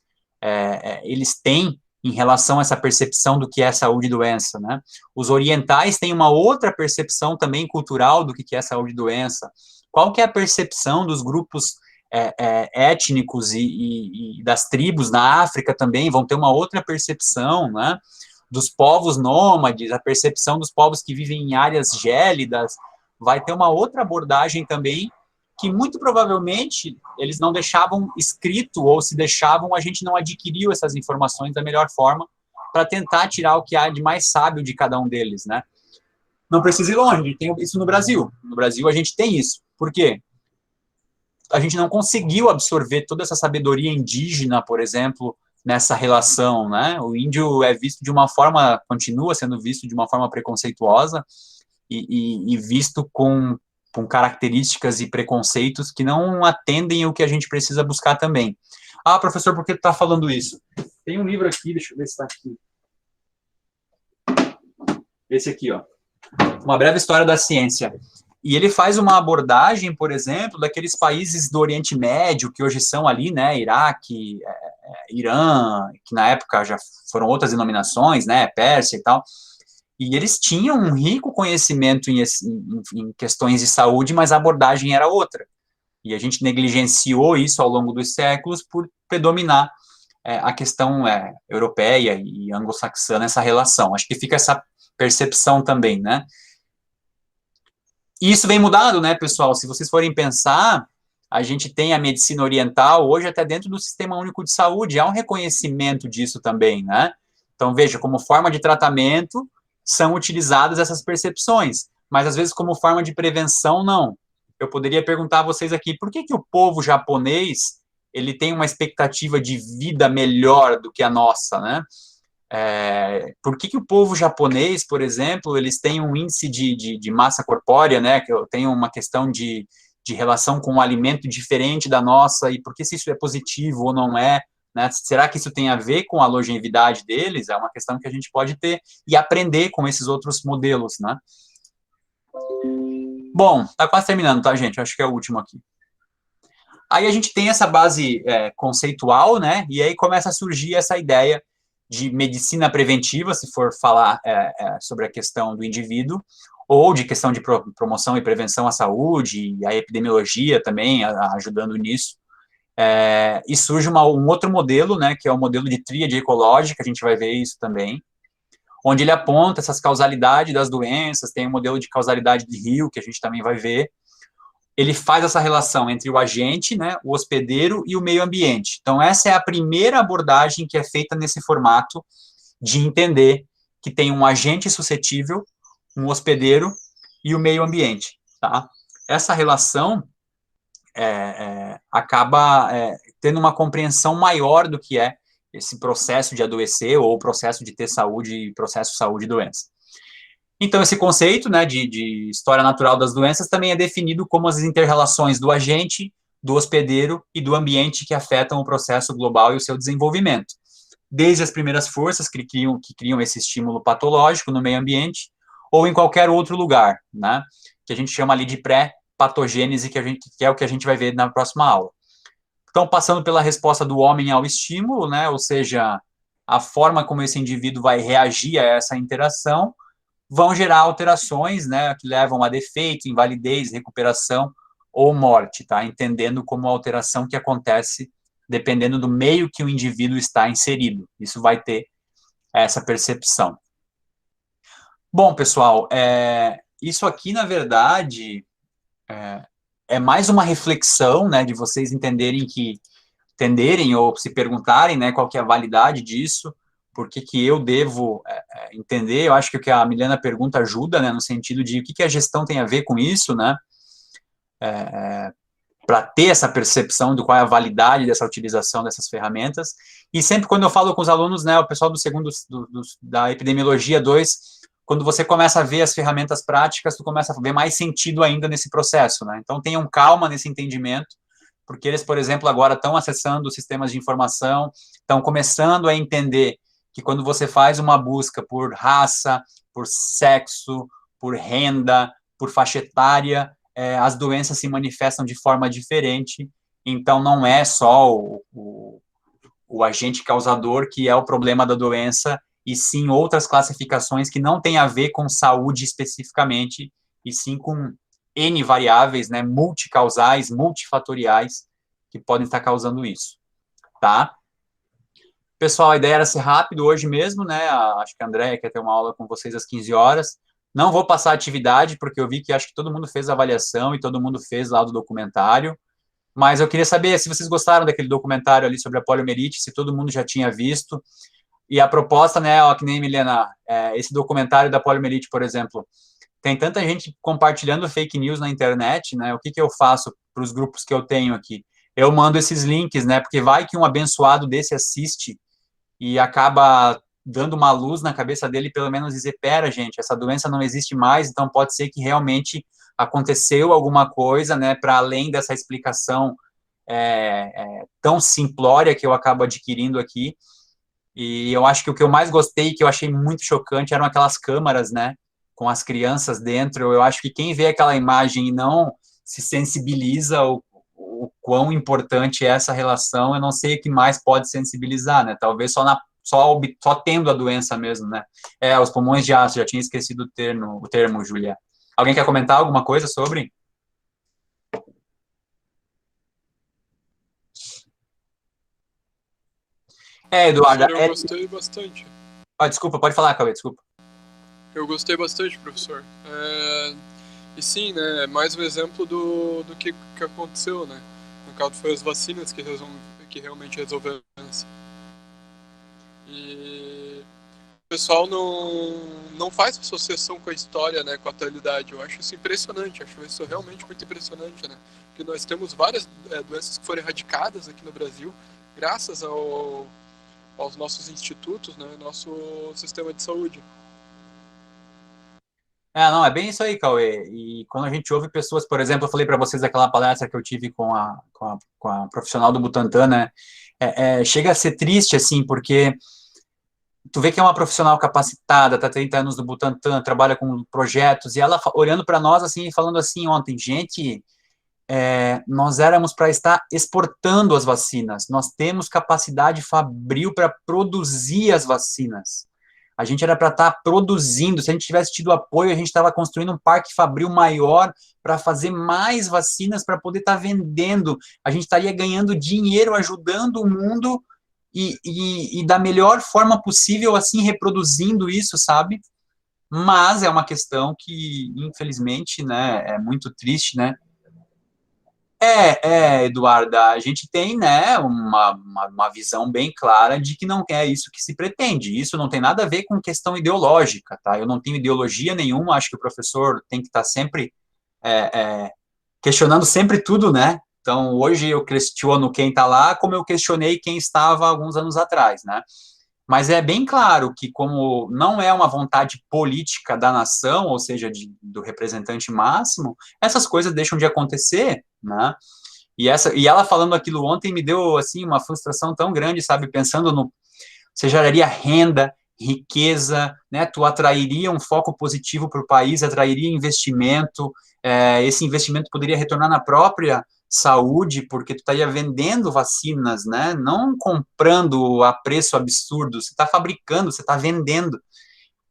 eles têm em relação a essa percepção do que é saúde e doença, né? Os orientais têm uma outra percepção também cultural do que é saúde e doença. Qual que é a percepção dos grupos étnicos e das tribos na África também vão ter uma outra percepção, né? Dos povos nômades, a percepção dos povos que vivem em áreas gélidas, vai ter uma outra abordagem também, que muito provavelmente eles não deixavam escrito, ou se deixavam, a gente não adquiriu essas informações da melhor forma, para tentar tirar o que há de mais sábio de cada um deles, né? Não precisa ir longe, a gente tem isso no Brasil. No Brasil a gente tem isso. Por quê? A gente não conseguiu absorver toda essa sabedoria indígena, por exemplo, nessa relação, né? O índio é visto de uma forma, continua sendo visto de uma forma preconceituosa, e visto com características e preconceitos que não atendem o que a gente precisa buscar também. Ah, professor, por que tu está falando isso? Tem um livro aqui, deixa eu ver se está aqui. Esse aqui, ó. Uma breve história da ciência. E ele faz uma abordagem, por exemplo, daqueles países do Oriente Médio, que hoje são ali, né, Iraque, Irã, que na época já foram outras denominações, né, Pérsia e tal. E eles tinham um rico conhecimento em questões de saúde, mas a abordagem era outra. E a gente negligenciou isso ao longo dos séculos por predominar a questão europeia e anglo-saxã nessa relação. Acho que fica essa percepção também, né? E isso vem mudado, né, pessoal? Se vocês forem pensar, a gente tem a medicina oriental hoje até dentro do Sistema Único de Saúde. Há um reconhecimento disso também, né? Então, veja, como forma de tratamento, são utilizadas essas percepções, mas às vezes como forma de prevenção, não. Eu poderia perguntar a vocês aqui, por que o povo japonês, ele tem uma expectativa de vida melhor do que a nossa, né? Por que o povo japonês, por exemplo, eles têm um índice de massa corpórea, né, que tem uma questão de relação com o alimento diferente da nossa, e por que se isso é positivo ou não é, né? Será que isso tem a ver com a longevidade deles? É uma questão que a gente pode ter e aprender com esses outros modelos, né? Bom, tá quase terminando, tá, gente? Acho que é o último aqui. Aí a gente tem essa base conceitual, né? E aí começa a surgir essa ideia de medicina preventiva, se for falar sobre a questão do indivíduo, ou de questão de promoção e prevenção à saúde, e a epidemiologia também ajudando nisso. E surge um outro modelo, né, que é o modelo de tríade ecológica, a gente vai ver isso também, onde ele aponta essas causalidades das doenças, tem o modelo de causalidade de Rio, que a gente também vai ver. Ele faz essa relação entre o agente, né, o hospedeiro e o meio ambiente. Então, essa é a primeira abordagem que é feita nesse formato de entender que tem um agente suscetível, um hospedeiro e o meio ambiente, tá? Essa relação acaba tendo uma compreensão maior do que é esse processo de adoecer ou o processo de ter saúde, processo saúde e doença. Então, esse conceito, né, de história natural das doenças também é definido como as interrelações do agente, do hospedeiro e do ambiente que afetam o processo global e o seu desenvolvimento. Desde as primeiras forças que criam esse estímulo patológico no meio ambiente ou em qualquer outro lugar, né, que a gente chama ali de pré-patogênese, que é o que a gente vai ver na próxima aula. Então, passando pela resposta do homem ao estímulo, né, ou seja, a forma como esse indivíduo vai reagir a essa interação, vão gerar alterações, né, que levam a defeito, invalidez, recuperação ou morte, tá? Entendendo como a alteração que acontece dependendo do meio que o indivíduo está inserido. Isso vai ter essa percepção. Bom, pessoal, isso aqui, na verdade, é mais uma reflexão, né, de vocês entenderem ou se perguntarem, né, qual que é a validade disso, por que que eu devo entender. Eu acho que o que a Milena pergunta ajuda, né, no sentido de o que que a gestão tem a ver com isso, né, para ter essa percepção de qual é a validade dessa utilização dessas ferramentas. E sempre quando eu falo com os alunos, né, o pessoal do segundo, da Epidemiologia 2, quando você começa a ver as ferramentas práticas, tu começa a ver mais sentido ainda nesse processo, né? Então tenham calma nesse entendimento, porque eles, por exemplo, agora estão acessando sistemas de informação, estão começando a entender que quando você faz uma busca por raça, por sexo, por renda, por faixa etária, as doenças se manifestam de forma diferente, então não é só o agente causador que é o problema da doença, e sim outras classificações que não têm a ver com saúde especificamente, e sim com N variáveis, né, multicausais, multifatoriais, que podem estar causando isso, tá? Pessoal, a ideia era ser rápido hoje mesmo, né, acho que a Andréia quer ter uma aula com vocês às 15 horas, não vou passar a atividade, porque eu vi que acho que todo mundo fez a avaliação e todo mundo fez lá do documentário, mas eu queria saber se vocês gostaram daquele documentário ali sobre a poliomielite, se todo mundo já tinha visto. E a proposta, né, ó, que nem Milena, esse documentário da poliomielite, por exemplo, tem tanta gente compartilhando fake news na internet, né, o que que eu faço para os grupos que eu tenho aqui? Eu mando esses links, né, porque vai que um abençoado desse assiste e acaba dando uma luz na cabeça dele, pelo menos dizer, pera, gente, essa doença não existe mais, então pode ser que realmente aconteceu alguma coisa, né, para além dessa explicação tão simplória que eu acabo adquirindo aqui. E eu acho que o que eu mais gostei, que eu achei muito chocante, eram aquelas câmaras, né, com as crianças dentro. Eu acho que quem vê aquela imagem e não se sensibiliza o quão importante é essa relação, eu não sei o que mais pode sensibilizar, né, talvez só tendo a doença mesmo, né. Os pulmões de aço, já tinha esquecido o termo, Júlia. Alguém quer comentar alguma coisa sobre? Eduardo. Professor, eu gostei bastante. Desculpa, pode falar, Cauê, desculpa. Eu gostei bastante, professor. E sim, né, é mais um exemplo do que aconteceu, né? No caso, foi as vacinas que realmente resolveram a doença. E o pessoal não faz associação com a história, né, com a atualidade. Eu acho isso impressionante, acho isso realmente muito impressionante, né? Porque nós temos várias doenças que foram erradicadas aqui no Brasil, graças aos nossos institutos, né, nosso sistema de saúde. Não, é bem isso aí, Cauê. E quando a gente ouve pessoas, por exemplo, eu falei para vocês daquela palestra que eu tive com a profissional do Butantan, né? Chega a ser triste, assim, porque tu vê que é uma profissional capacitada, tá 30 anos no Butantan, trabalha com projetos, e ela olhando para nós, assim, falando assim ontem, gente, nós éramos para estar exportando as vacinas, nós temos capacidade fabril para produzir as vacinas. A gente era para estar produzindo, se a gente tivesse tido apoio, a gente estava construindo um parque fabril maior para fazer mais vacinas para poder estar vendendo. A gente estaria ganhando dinheiro, ajudando o mundo e da melhor forma possível, assim, reproduzindo isso, sabe? Mas é uma questão que, infelizmente, né, é muito triste, né? Eduarda, a gente tem, né, uma visão bem clara de que não é isso que se pretende. Isso não tem nada a ver com questão ideológica, tá? Eu não tenho ideologia nenhuma, acho que o professor tem que estar sempre questionando sempre tudo, né? Então, hoje eu questiono quem está lá, como eu questionei quem estava alguns anos atrás, né? Mas é bem claro que, como não é uma vontade política da nação, ou seja, do representante máximo, essas coisas deixam de acontecer, né? E ela falando aquilo ontem me deu, assim, uma frustração tão grande, sabe? Pensando você geraria renda, riqueza, né? Tu atrairia um foco positivo para o país, atrairia investimento, esse investimento poderia retornar na própria saúde, porque tu estaria vendendo vacinas, né? Não comprando a preço absurdo, você está fabricando, você está vendendo.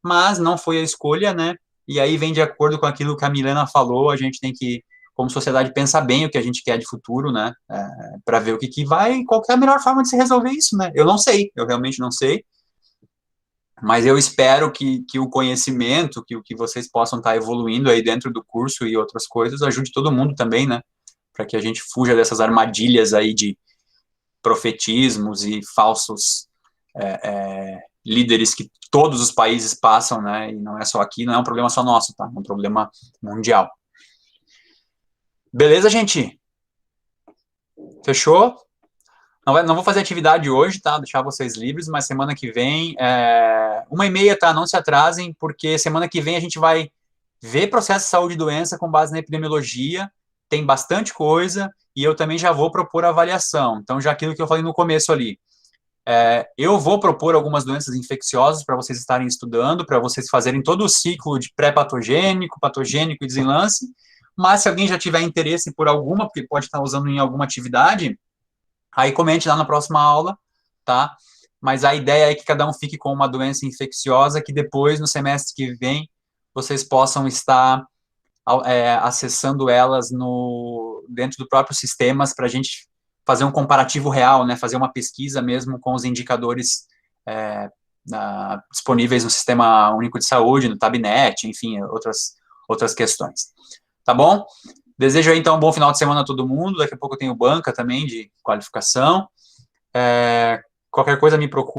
Mas não foi a escolha, né? E aí vem de acordo com aquilo que a Milena falou, a gente tem que, como sociedade, pensar bem o que a gente quer de futuro, né? Para ver o que vai, qual que é a melhor forma de se resolver isso, né? Eu não sei, eu realmente não sei. Mas eu espero que o conhecimento, que o que vocês possam estar evoluindo aí dentro do curso e outras coisas, ajude todo mundo também, né? para que a gente fuja dessas armadilhas aí de profetismos e falsos líderes que todos os países passam, né, e não é só aqui, não é um problema só nosso, tá, é um problema mundial. Beleza, gente? Fechou? Não vou fazer atividade hoje, tá, deixar vocês livres, mas semana que vem, 1h30, tá, não se atrasem, porque semana que vem a gente vai ver processo de saúde e doença com base na epidemiologia, tem bastante coisa, e eu também já vou propor avaliação, então já aquilo que eu falei no começo ali, eu vou propor algumas doenças infecciosas para vocês estarem estudando, para vocês fazerem todo o ciclo de pré-patogênico, patogênico e desenlace, mas se alguém já tiver interesse por alguma, porque pode estar usando em alguma atividade, aí comente lá na próxima aula, tá? Mas a ideia é que cada um fique com uma doença infecciosa, que depois, no semestre que vem, vocês possam estar acessando elas dentro do próprio sistemas para a gente fazer um comparativo real, né? Fazer uma pesquisa mesmo com os indicadores disponíveis no Sistema Único de Saúde, no Tabnet, enfim, outras questões. Tá bom? Desejo aí, então, um bom final de semana a todo mundo. Daqui a pouco eu tenho banca também de qualificação. Qualquer coisa me procura.